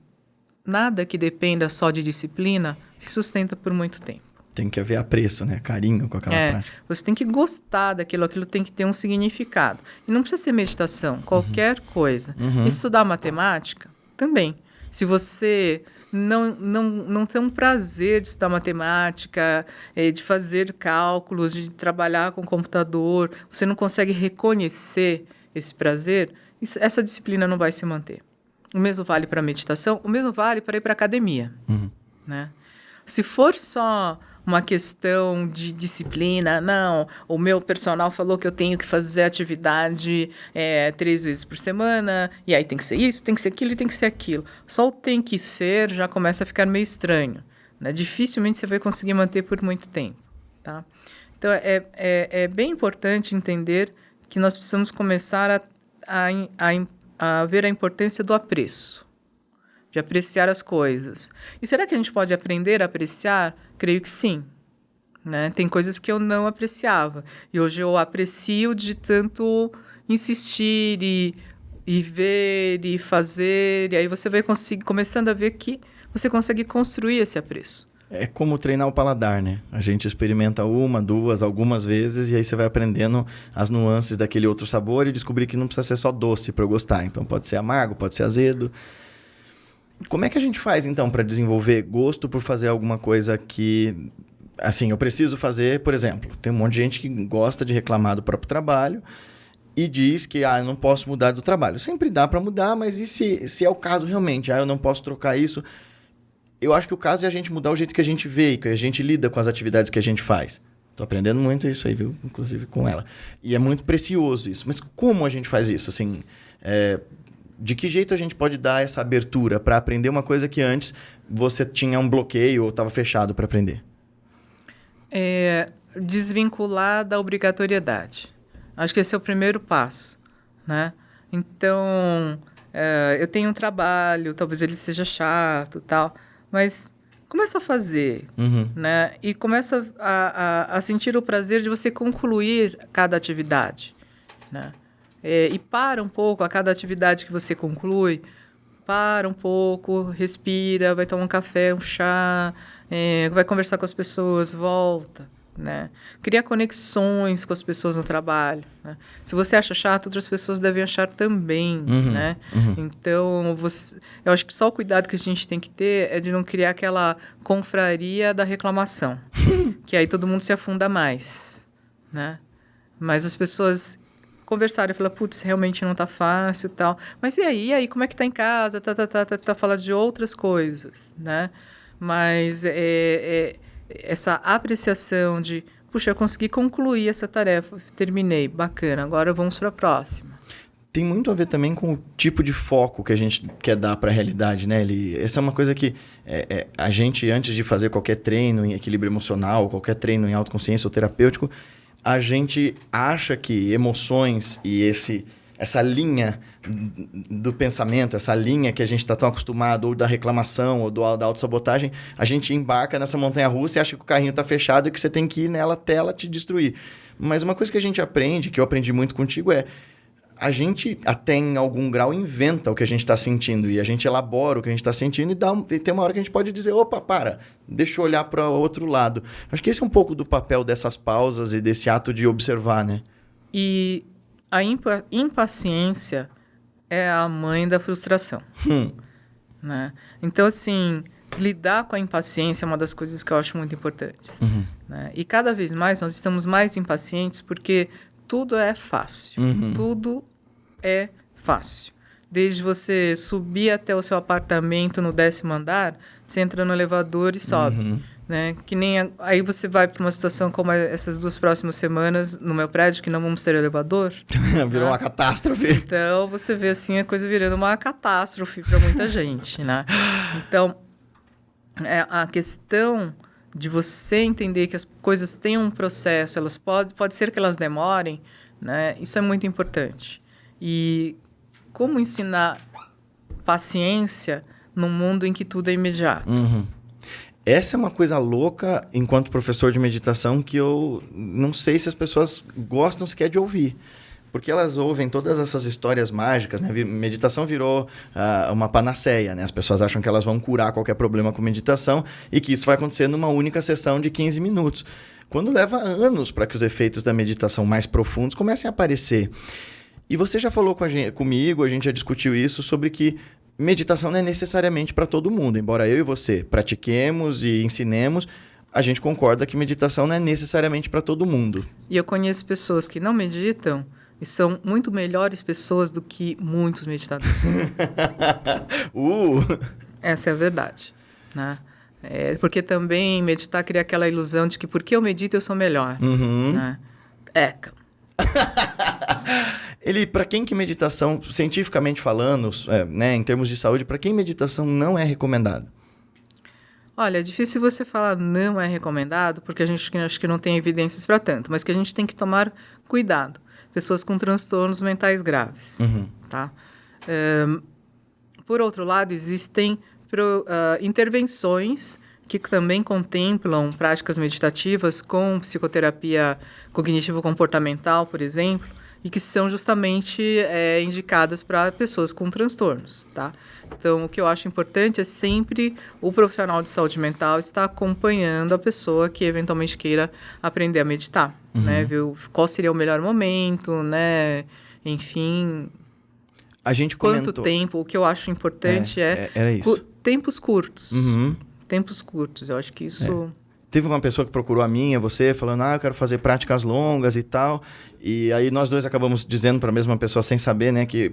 nada que dependa só de disciplina se sustenta por muito tempo. Tem que haver apreço, né? Carinho com aquela prática. Você tem que gostar daquilo, aquilo tem que ter um significado. E não precisa ser meditação, qualquer coisa. Estudar matemática, também. Se você não tem um prazer de estudar matemática, de fazer cálculos, de trabalhar com computador, você não consegue reconhecer esse prazer, essa disciplina não vai se manter. O mesmo vale para a meditação, o mesmo vale para ir para a academia. Né? Se for só uma questão de disciplina, não, o meu personal falou que eu tenho que fazer atividade 3 vezes por semana, e aí tem que ser isso, tem que ser aquilo e tem que ser aquilo. Só o tem que ser já começa a ficar meio estranho. né? Dificilmente você vai conseguir manter por muito tempo, tá? Então, é bem importante entender que nós precisamos começar a ver a importância do apreço, de apreciar as coisas. E será que a gente pode aprender a apreciar? Creio que sim. Né? Tem coisas que eu não apreciava. E hoje eu aprecio de tanto insistir e ver e fazer. E aí você vai começando a ver que você consegue construir esse apreço. É como treinar o paladar, né? A gente experimenta uma, duas, algumas vezes e aí você vai aprendendo as nuances daquele outro sabor e descobrir que não precisa ser só doce para eu gostar. Então pode ser amargo, pode ser azedo. Como é que a gente faz, então, para desenvolver gosto por fazer alguma coisa que, assim, eu preciso fazer, por exemplo, tem um monte de gente que gosta de reclamar do próprio trabalho e diz que, eu não posso mudar do trabalho. Sempre dá para mudar, mas e se é o caso realmente? Eu não posso trocar isso. Eu acho que o caso é a gente mudar o jeito que a gente vê e que a gente lida com as atividades que a gente faz. Tô aprendendo muito isso aí, viu? Inclusive com ela. E é muito precioso isso. Mas como a gente faz isso? Assim, de que jeito a gente pode dar essa abertura para aprender uma coisa que antes você tinha um bloqueio ou estava fechado para aprender? Desvincular da obrigatoriedade. Acho que esse é o primeiro passo, né? Então, eu tenho um trabalho, talvez ele seja chato e tal, mas começa a fazer, né? E começa a sentir o prazer de você concluir cada atividade, né? E para um pouco a cada atividade que você conclui, para um pouco, respira, vai tomar um café, um chá, vai conversar com as pessoas, volta, né? Cria conexões com as pessoas no trabalho, né? Se você acha chato, outras pessoas devem achar também, né? Então, eu acho que só o cuidado que a gente tem que ter é de não criar aquela confraria da reclamação, que aí todo mundo se afunda mais, né? Mas as pessoas conversaram e falaram, putz, realmente não tá fácil e tal. Mas e aí, como é que tá em casa? Falar de outras coisas, né? Mas essa apreciação de, puxa, eu consegui concluir essa tarefa, terminei, bacana, agora vamos para a próxima. Tem muito a ver também com o tipo de foco que a gente quer dar para a realidade, né? Essa é uma coisa que a gente, antes de fazer qualquer treino em equilíbrio emocional, qualquer treino em autoconsciência ou terapêutico, a gente acha que emoções e essa linha do pensamento, essa linha que a gente está tão acostumado, ou da reclamação, ou da autossabotagem, a gente embarca nessa montanha-russa e acha que o carrinho está fechado e que você tem que ir nela até ela te destruir. Mas uma coisa que a gente aprende, que eu aprendi muito contigo, a gente até em algum grau inventa o que a gente está sentindo e a gente elabora o que a gente está sentindo e tem uma hora que a gente pode dizer, opa, deixa eu olhar para o outro lado. Acho que esse é um pouco do papel dessas pausas e desse ato de observar, né? E a impaciência é a mãe da frustração, né? Então, assim, lidar com a impaciência é uma das coisas que eu acho muito importantes, né? E cada vez mais nós estamos mais impacientes porque tudo é fácil. Tudo é fácil. Desde você subir até o seu apartamento no 10º andar, você entra no elevador e sobe. Né? Que nem aí você vai para uma situação como essas 2 próximas semanas no meu prédio, que não vamos ter elevador. Virou uma catástrofe. Então, você vê assim a coisa virando uma catástrofe para muita gente, né? Então, a questão de você entender que as coisas têm um processo, elas pode ser que elas demorem, né? Isso é muito importante. E como ensinar paciência num mundo em que tudo é imediato? Essa é uma coisa louca, enquanto professor de meditação, que eu não sei se as pessoas gostam sequer de ouvir. Porque elas ouvem todas essas histórias mágicas, né? Meditação virou uma panaceia, né? As pessoas acham que elas vão curar qualquer problema com meditação e que isso vai acontecer numa única sessão de 15 minutos. Quando leva anos para que os efeitos da meditação mais profundos comecem a aparecer. E você já falou comigo, a gente já discutiu isso, sobre que meditação não é necessariamente para todo mundo. Embora eu e você pratiquemos e ensinemos, a gente concorda que meditação não é necessariamente para todo mundo. E eu conheço pessoas que não meditam e são muito melhores pessoas do que muitos meditadores. Essa é a verdade, né? Porque também meditar cria aquela ilusão de que porque eu medito eu sou melhor. Né? Para quem que meditação, cientificamente falando, né, em termos de saúde, para quem meditação não é recomendada? Olha, é difícil você falar não é recomendado, porque a gente acho que não tem evidências para tanto, mas que a gente tem que tomar cuidado. Pessoas com transtornos mentais graves, tá? Por outro lado, existem intervenções que também contemplam práticas meditativas com psicoterapia cognitivo-comportamental, por exemplo, e que são justamente indicadas para pessoas com transtornos, tá? Então, o que eu acho importante é sempre o profissional de saúde mental estar acompanhando a pessoa que eventualmente queira aprender a meditar, né? Ver qual seria o melhor momento, né? Enfim, A gente quanto comentou... tempo. O que eu acho importante era isso. Tempos curtos. Tempos curtos, eu acho que isso... Teve uma pessoa que procurou a minha, você, falando, eu quero fazer práticas longas e tal. E aí nós dois acabamos dizendo para a mesma pessoa, sem saber, né, que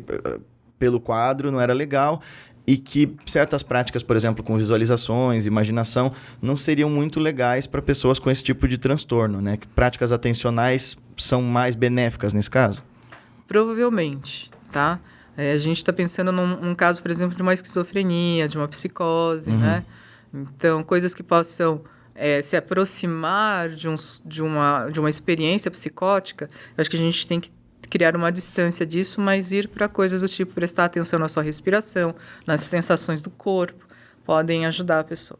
pelo quadro não era legal e que certas práticas, por exemplo, com visualizações, imaginação, não seriam muito legais para pessoas com esse tipo de transtorno, né? Que práticas atencionais são mais benéficas nesse caso? Provavelmente, tá? A gente está pensando num caso, por exemplo, de uma esquizofrenia, de uma psicose, né? Então, coisas que possam se aproximar de uma experiência psicótica, eu acho que a gente tem que criar uma distância disso, mas ir para coisas do tipo prestar atenção na sua respiração, nas sensações do corpo, podem ajudar a pessoa.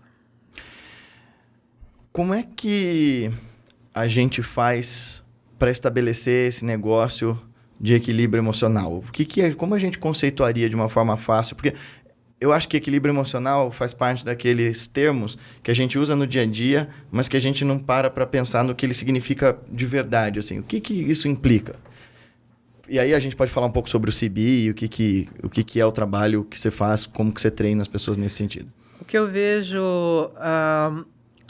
Como é que a gente faz para estabelecer esse negócio de equilíbrio emocional? Como a gente conceituaria de uma forma fácil? Porque eu acho que equilíbrio emocional faz parte daqueles termos que a gente usa no dia a dia, mas que a gente não para pensar no que ele significa de verdade. Assim. O que isso implica? E aí a gente pode falar um pouco sobre o CBI, o que é o trabalho que você faz, como que você treina as pessoas nesse sentido. O que eu vejo...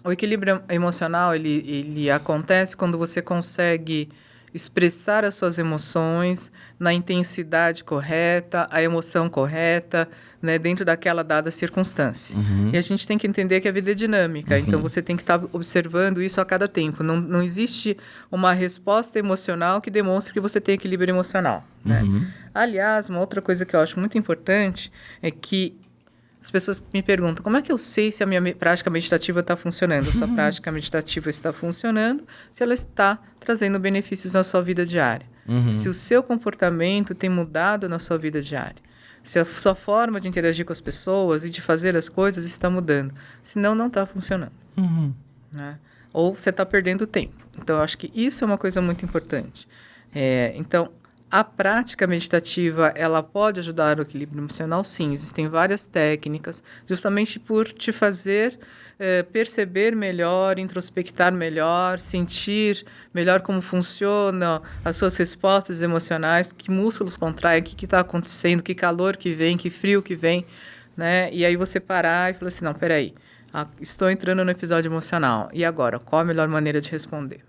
o equilíbrio emocional, ele acontece quando você consegue expressar as suas emoções na intensidade correta, a emoção correta, né, dentro daquela dada circunstância. E a gente tem que entender que a vida é dinâmica, então você tem que estar observando isso a cada tempo. Não existe uma resposta emocional que demonstre que você tem equilíbrio emocional. Né? Aliás, uma outra coisa que eu acho muito importante é que as pessoas me perguntam, como é que eu sei se a minha prática meditativa está funcionando? Se a prática meditativa está funcionando, se ela está trazendo benefícios na sua vida diária. Se o seu comportamento tem mudado na sua vida diária. Se a sua forma de interagir com as pessoas e de fazer as coisas está mudando. Senão, não está funcionando. Né? Ou você está perdendo tempo. Então, eu acho que isso é uma coisa muito importante. Então, a prática meditativa, ela pode ajudar o equilíbrio emocional? Sim, existem várias técnicas, justamente por te fazer perceber melhor, introspectar melhor, sentir melhor como funcionam as suas respostas emocionais, que músculos contraem, o que está acontecendo, que calor que vem, que frio que vem, né? E aí você parar e falar assim, não, peraí, estou entrando no episódio emocional, e agora, qual a melhor maneira de responder?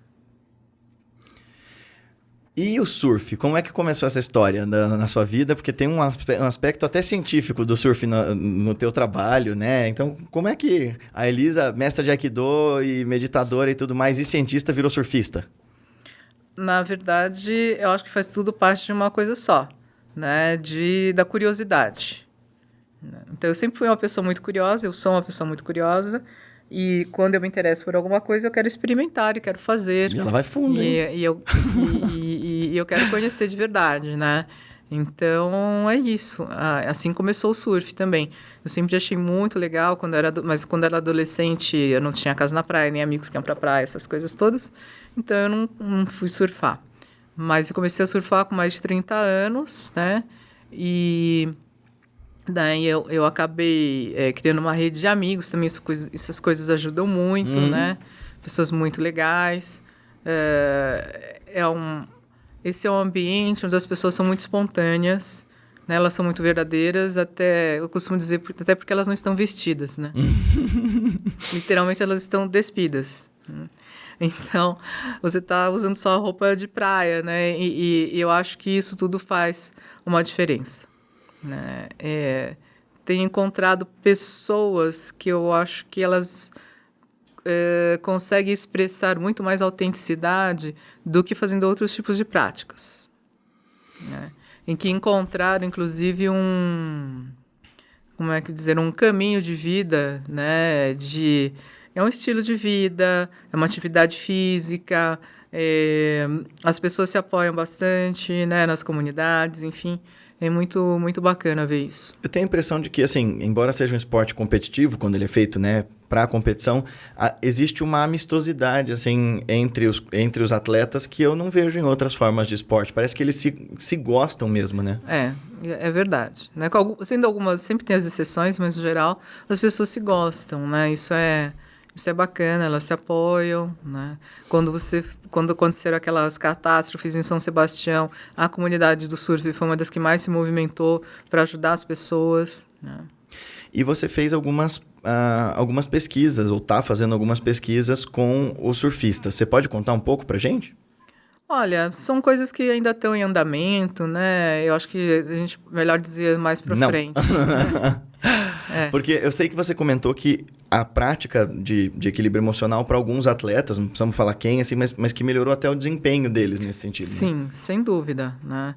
E o surf? Como é que começou essa história na sua vida? Porque tem um aspecto até científico do surf no teu trabalho, né? Então, como é que a Elisa, mestra de Aikido e meditadora e tudo mais, e cientista, virou surfista? Na verdade, eu acho que faz tudo parte de uma coisa só, né? Da curiosidade. Então, eu sempre fui uma pessoa muito curiosa, eu sou uma pessoa muito curiosa, e quando eu me interesso por alguma coisa, eu quero experimentar, eu quero fazer. E ela vai fundo, hein? E eu quero conhecer de verdade, né? Então, é isso. Assim começou o surf também. Eu sempre achei muito legal, mas quando eu era adolescente, eu não tinha casa na praia, nem amigos que iam pra praia, essas coisas todas. Então, eu não fui surfar. Mas eu comecei a surfar com mais de 30 anos, né? E daí eu acabei criando uma rede de amigos também, essas coisas ajudam muito, né? Pessoas muito legais. Esse é um ambiente onde as pessoas são muito espontâneas, né? Elas são muito verdadeiras, eu costumo dizer, até porque elas não estão vestidas, né? Literalmente elas estão despidas. Então, você está usando só roupa de praia, né? E eu acho que isso tudo faz uma diferença. Né? Tenho encontrado pessoas que eu acho que elas conseguem expressar muito mais autenticidade do que fazendo outros tipos de práticas. Né? Em que encontraram, inclusive, como é que dizer, um caminho de vida, né? É um estilo de vida, é uma atividade física, as pessoas se apoiam bastante, né, nas comunidades, enfim, é muito, muito bacana ver isso. Eu tenho a impressão de que, assim, embora seja um esporte competitivo, quando ele é feito, né, para a competição, existe uma amistosidade, assim, entre os atletas que eu não vejo em outras formas de esporte. Parece que eles se gostam mesmo, né? É verdade. Né? Sempre tem as exceções, mas, no geral, as pessoas se gostam, né? Isso é bacana, elas se apoiam, né? Quando aconteceram aquelas catástrofes em São Sebastião, a comunidade do surf foi uma das que mais se movimentou para ajudar as pessoas, né? E você fez algumas pesquisas, ou está fazendo algumas pesquisas com os surfistas. Você pode contar um pouco para a gente? Olha, são coisas que ainda estão em andamento, né? Eu acho que a gente melhor dizer mais para frente. Porque eu sei que você comentou que a prática de equilíbrio emocional para alguns atletas, não precisamos falar quem, assim, mas que melhorou até o desempenho deles nesse sentido. Sim, né? Sem dúvida, né?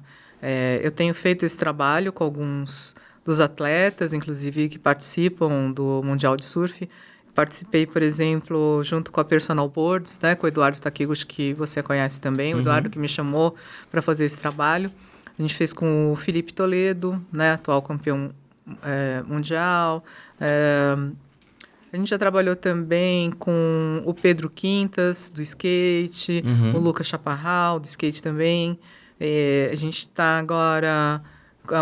Eu tenho feito esse trabalho com alguns dos atletas, inclusive, que participam do Mundial de Surf. Participei, por exemplo, junto com a Personal Boards, né, com o Eduardo Takiguchi, que você conhece também, o Eduardo que me chamou para fazer esse trabalho. A gente fez com o Felipe Toledo, né, atual campeão mundial. A gente já trabalhou também com o Pedro Quintas, do skate, o Lucas Chaparral, do skate também. A gente está agora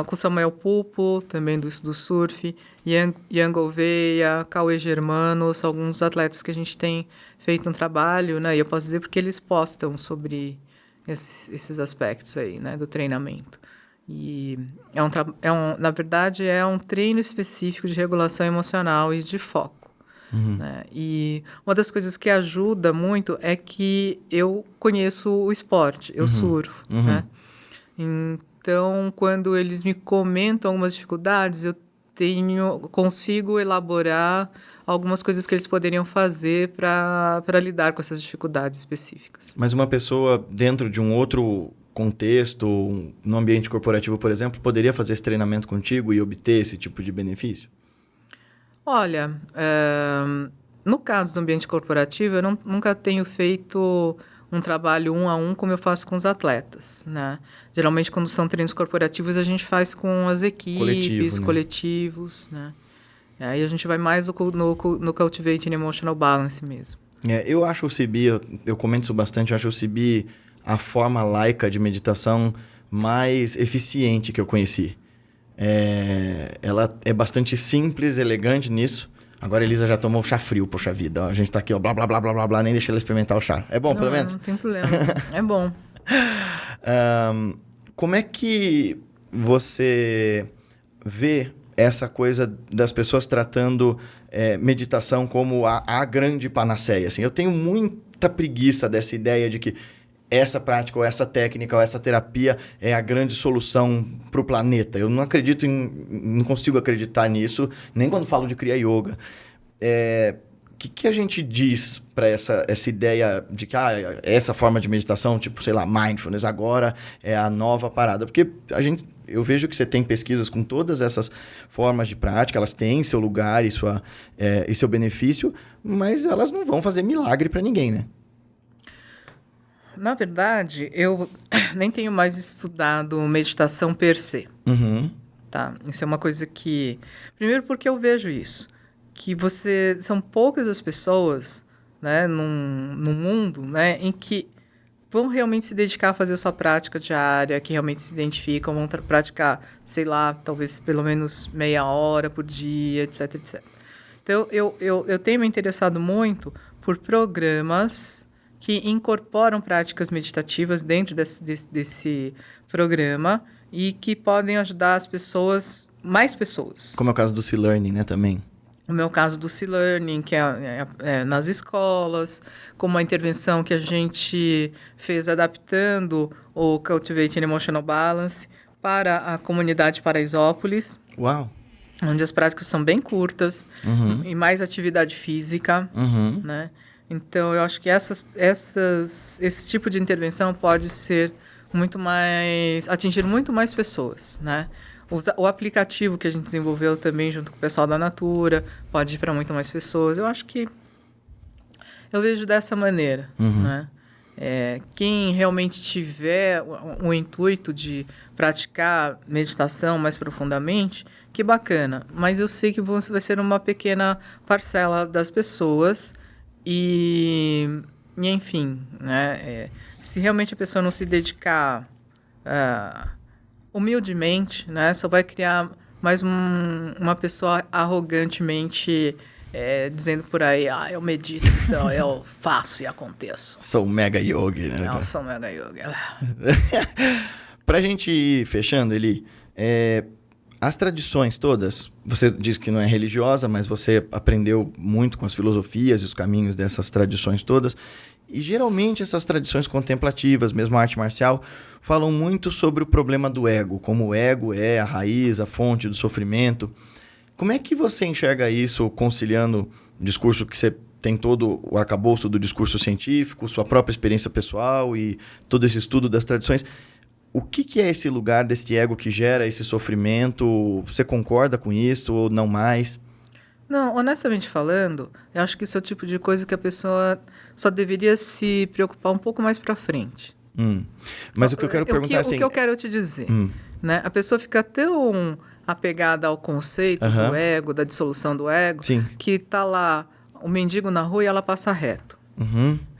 com o Samuel Pupo, também do surf, Ian Gouveia, Cauê Germanos, alguns atletas que a gente tem feito um trabalho, né? E eu posso dizer porque eles postam sobre esses aspectos aí, né, do treinamento. E na verdade, é um treino específico de regulação emocional e de foco. Né? E uma das coisas que ajuda muito é que eu conheço o esporte, eu surfo, né? Então, quando eles me comentam algumas dificuldades, eu consigo elaborar algumas coisas que eles poderiam fazer para lidar com essas dificuldades específicas. Mas uma pessoa dentro de um outro contexto, no ambiente corporativo, por exemplo, poderia fazer esse treinamento contigo e obter esse tipo de benefício? Olha, no caso do ambiente corporativo, eu nunca tenho feito um trabalho 1-a-1 como eu faço com os atletas, né? Geralmente, quando são treinos corporativos, a gente faz com as equipes, coletivos, né? Aí a gente vai mais no Cultivating Emotional Balance mesmo. Eu acho o CB, eu comento isso bastante, eu acho o CB a forma laica de meditação mais eficiente que eu conheci. Ela é bastante simples, elegante nisso. Agora a Elisa já tomou chá frio, poxa vida. A gente tá aqui, ó, blá, blá, blá, blá, blá, blá, nem deixa ela experimentar o chá. É bom, pelo menos? Não tem problema. É bom. Como é que você vê essa coisa das pessoas tratando meditação como a grande panaceia? Assim, eu tenho muita preguiça dessa ideia de que essa prática, ou essa técnica, ou essa terapia é a grande solução para o planeta. Eu não acredito não consigo acreditar nisso, nem quando falo de Kriya Yoga. O que a gente diz para essa ideia de que essa forma de meditação, tipo, sei lá, mindfulness, agora é a nova parada? Porque eu vejo que você tem pesquisas com todas essas formas de prática, elas têm seu lugar e seu benefício, mas elas não vão fazer milagre para ninguém, né? Na verdade, eu nem tenho mais estudado meditação per se. Tá? Isso é uma coisa que... Primeiro porque eu vejo isso. Que são poucas as pessoas, né, no mundo, né, em que vão realmente se dedicar a fazer a sua prática diária, que realmente se identificam, vão praticar, sei lá, talvez pelo menos meia hora por dia, etc, etc. Então, eu tenho me interessado muito por programas que incorporam práticas meditativas dentro desse programa e que podem ajudar as pessoas, mais pessoas. Como é o caso do C-Learning, né, também? O meu caso do C-Learning, que é nas escolas, como a intervenção que a gente fez adaptando o Cultivating Emotional Balance para a comunidade Paraisópolis. Uau! Onde as práticas são bem curtas e mais atividade física, né? Então, eu acho que esse tipo de intervenção pode ser atingir muito mais pessoas, né? O aplicativo que a gente desenvolveu também junto com o pessoal da Natura, pode ir para muito mais pessoas. Eu acho que eu vejo dessa maneira, né? Quem realmente tiver o intuito de praticar meditação mais profundamente, que bacana. Mas eu sei que vai ser uma pequena parcela das pessoas e enfim, né? Se realmente a pessoa não se dedicar humildemente, né? Só vai criar mais uma pessoa arrogantemente dizendo por aí, eu medito, então eu faço e aconteço. Sou um mega yogi, né? Eu sou um mega yogi. Pra gente ir fechando, Eli, as tradições todas, você diz que não é religiosa, mas você aprendeu muito com as filosofias e os caminhos dessas tradições todas. E geralmente essas tradições contemplativas, mesmo a arte marcial, falam muito sobre o problema do ego, como o ego é a raiz, a fonte do sofrimento. Como é que você enxerga isso conciliando o discurso que você tem todo o arcabouço do discurso científico, sua própria experiência pessoal e todo esse estudo das tradições? O que é esse lugar desse ego que gera esse sofrimento? Você concorda com isso ou não mais? Não, honestamente falando, eu acho que isso é o tipo de coisa que a pessoa só deveria se preocupar um pouco mais para frente. Mas o que eu quero perguntar é assim... O que eu quero te dizer, né? A pessoa fica tão apegada ao conceito do ego, da dissolução do ego, Sim. que está lá o mendigo na rua e ela passa reto.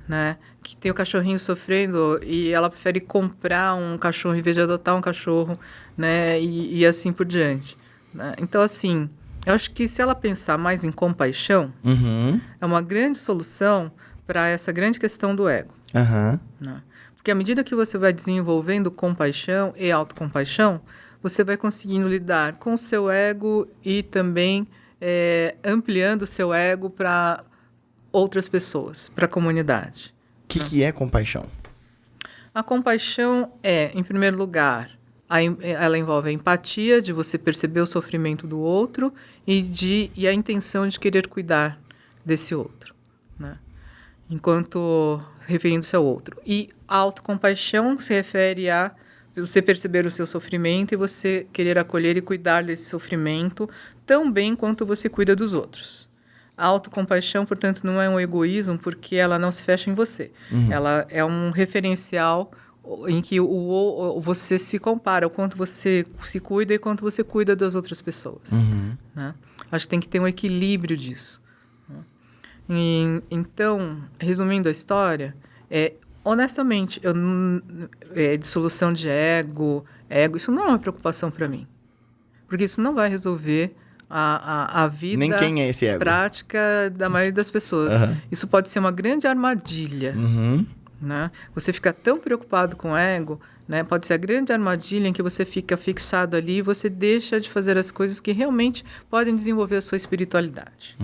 Né? Que tem o cachorrinho sofrendo e ela prefere comprar um cachorro em vez de adotar um cachorro, né? E assim por diante. Né? Então, assim, eu acho que se ela pensar mais em compaixão, é uma grande solução para essa grande questão do ego. Né? Porque à medida que você vai desenvolvendo compaixão e autocompaixão, você vai conseguindo lidar com o seu ego e também ampliando o seu ego para outras pessoas, para a comunidade. O que é compaixão? A compaixão em primeiro lugar, ela envolve a empatia, de você perceber o sofrimento do outro e a intenção de querer cuidar desse outro, né? Enquanto referindo-se ao outro. E a autocompaixão se refere a você perceber o seu sofrimento e você querer acolher e cuidar desse sofrimento tão bem quanto você cuida dos outros. A autocompaixão, portanto, não é um egoísmo porque ela não se fecha em você. Ela é um referencial em que você se compara, o quanto você se cuida e quanto você cuida das outras pessoas. Né? Acho que tem que ter um equilíbrio disso. Né? Então, resumindo a história, honestamente, dissolução de ego, isso não é uma preocupação para mim. Porque isso não vai resolver a vida Nem quem é esse ego. Prática da maioria das pessoas. Isso pode ser uma grande armadilha. Né? Você fica tão preocupado com o ego, né? Pode ser a grande armadilha em que você fica fixado ali e você deixa de fazer as coisas que realmente podem desenvolver a sua espiritualidade.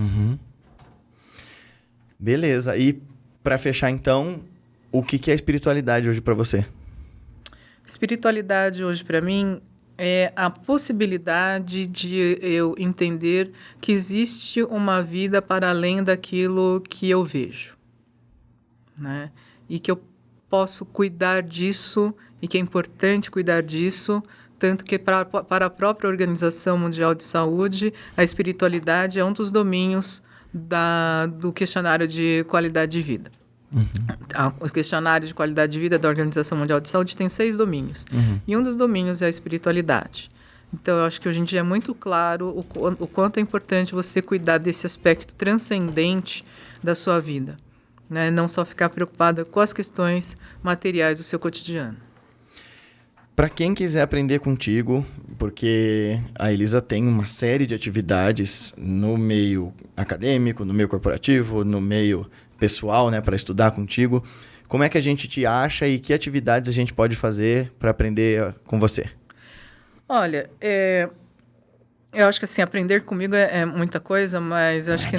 Beleza. E para fechar então, o que é espiritualidade hoje para você? Espiritualidade hoje para mim é a possibilidade de eu entender que existe uma vida para além daquilo que eu vejo, né? E que eu posso cuidar disso e que é importante cuidar disso, tanto que para a própria Organização Mundial de Saúde, a espiritualidade é um dos domínios do questionário de qualidade de vida. O questionário de qualidade de vida da Organização Mundial de Saúde tem 6 domínios. E um dos domínios é a espiritualidade. Então, eu acho que hoje em dia é muito claro o quanto é importante você cuidar desse aspecto transcendente da sua vida. Né? Não só ficar preocupada com as questões materiais do seu cotidiano. Para quem quiser aprender contigo, porque a Elisa tem uma série de atividades no meio acadêmico, no meio corporativo, no meio pessoal, né, para estudar contigo. Como é que a gente te acha e que atividades a gente pode fazer para aprender com você? Olha, eu acho que assim, aprender comigo é muita coisa, mas eu acho que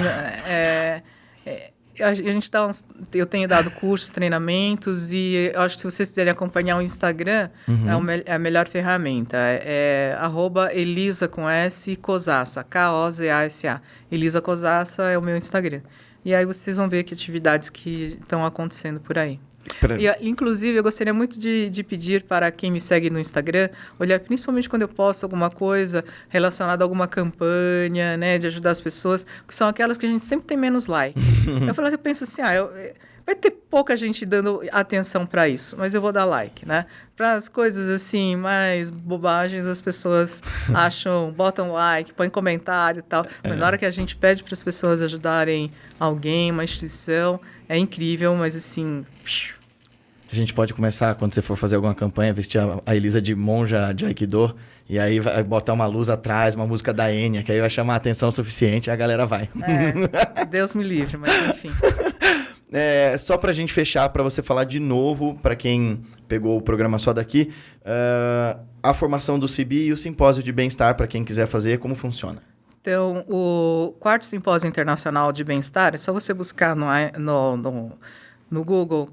eu tenho dado cursos, treinamentos e eu acho que se vocês quiserem acompanhar o Instagram, é a melhor ferramenta. @Elisa com S Cosassa, K-O-Z-A-S-A. Elisa Cosassa é o meu Instagram. E aí vocês vão ver que atividades que estão acontecendo por aí. Inclusive, eu gostaria muito de pedir para quem me segue no Instagram, olhar principalmente quando eu posto alguma coisa relacionada a alguma campanha, né, de ajudar as pessoas, que são aquelas que a gente sempre tem menos like. Eu penso assim, vai ter pouca gente dando atenção para isso, mas eu vou dar like, né? Para as coisas assim, mais bobagens, as pessoas acham, botam like, põem comentário e tal, mas na hora que a gente pede para as pessoas ajudarem alguém, uma instituição, é incrível, mas assim... A gente pode começar, quando você for fazer alguma campanha, vestir a Elisa de monja de Aikido, e aí vai botar uma luz atrás, uma música da Enya, que aí vai chamar a atenção suficiente e a galera vai. Deus me livre, mas enfim... Só pra gente fechar, para você falar de novo, para quem pegou o programa só daqui, a formação do CIB e o simpósio de bem-estar, para quem quiser fazer, como funciona? Então, o 4º Simpósio Internacional de Bem-Estar, é só você buscar no Google,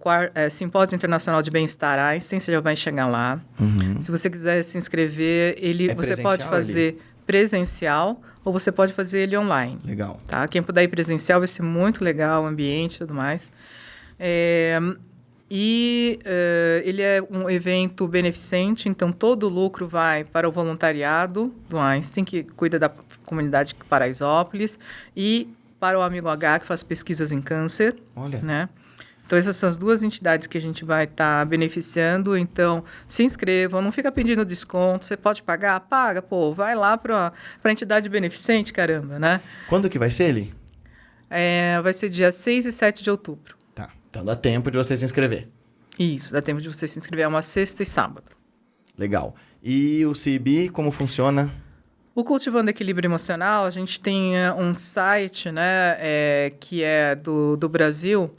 Simpósio Internacional de Bem-Estar Einstein, você já vai chegar lá. Uhum. Se você quiser se inscrever, você pode fazer presencial ou você pode fazer ele online. Legal. Tá? Quem puder ir presencial vai ser muito legal, o ambiente e tudo mais. Ele é um evento beneficente, então todo o lucro vai para o voluntariado do Einstein, que cuida da comunidade de Paraisópolis, e para o Amigo H, que faz pesquisas em câncer. Olha. Né? Então, essas são as 2 entidades que a gente vai estar beneficiando. Então, se inscrevam, não fica pedindo desconto. Você pode pagar? Paga, vai lá para a entidade beneficente, caramba, né? Quando que vai ser ele? Vai ser dia 6 e 7 de outubro. Tá, então dá tempo de você se inscrever. Isso, dá tempo de você se inscrever, é uma sexta e sábado. Legal. E o CIB, como funciona? O Cultivando Equilíbrio Emocional, a gente tem um site, né, que é do Brasil...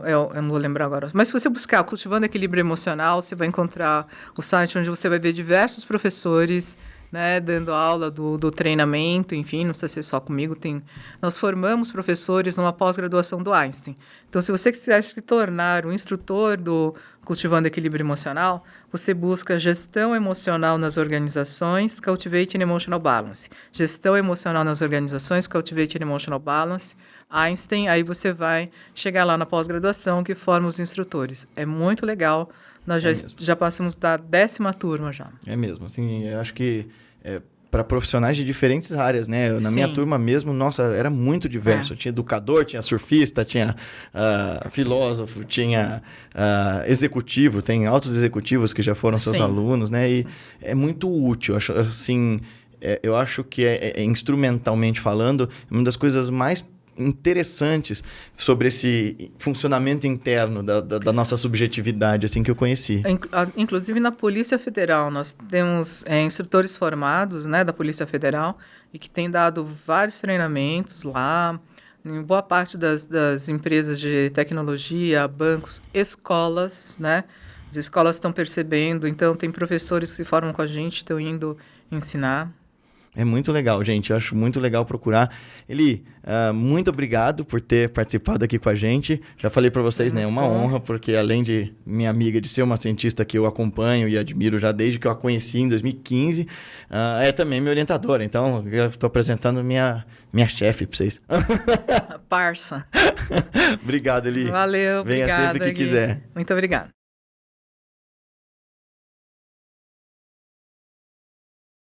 eu não vou lembrar agora. Mas se você buscar Cultivando Equilíbrio Emocional, você vai encontrar o site onde você vai ver diversos professores, né, dando aula do treinamento, enfim, não precisa ser só comigo. Nós formamos professores numa pós-graduação do Einstein. Então, se você quiser se tornar um instrutor do Cultivando Equilíbrio Emocional, você busca Gestão Emocional nas Organizações, Cultivating Emotional Balance. Gestão Emocional nas Organizações, Cultivating Emotional Balance, Einstein, aí você vai chegar lá na pós-graduação que forma os instrutores. É muito legal. Nós já passamos da 10ª turma já. É mesmo. Assim, eu acho que para profissionais de diferentes áreas, né? Na Sim. minha turma mesmo, nossa, era muito diverso. Tinha educador, tinha surfista, tinha filósofo, tinha executivo, tem altos executivos que já foram seus alunos, né? E é muito útil. Eu acho que instrumentalmente falando, uma das coisas mais interessantes sobre esse funcionamento interno da nossa subjetividade, assim, que eu conheci. Inclusive na Polícia Federal, nós temos instrutores formados, né, da Polícia Federal e que têm dado vários treinamentos lá, em boa parte das empresas de tecnologia, bancos, escolas, né? As escolas estão percebendo, então tem professores que se formam com a gente, estão indo ensinar. É muito legal, gente. Eu acho muito legal procurar. Eli, muito obrigado por ter participado aqui com a gente. Já falei para vocês, né? É uma honra, porque além de minha amiga, de ser uma cientista que eu acompanho e admiro já desde que eu a conheci em 2015, é também minha orientadora. Então, eu estou apresentando minha chefe para vocês. Parça. Obrigado, Eli. Valeu, Venha obrigada. sempre que quiser. Muito obrigada.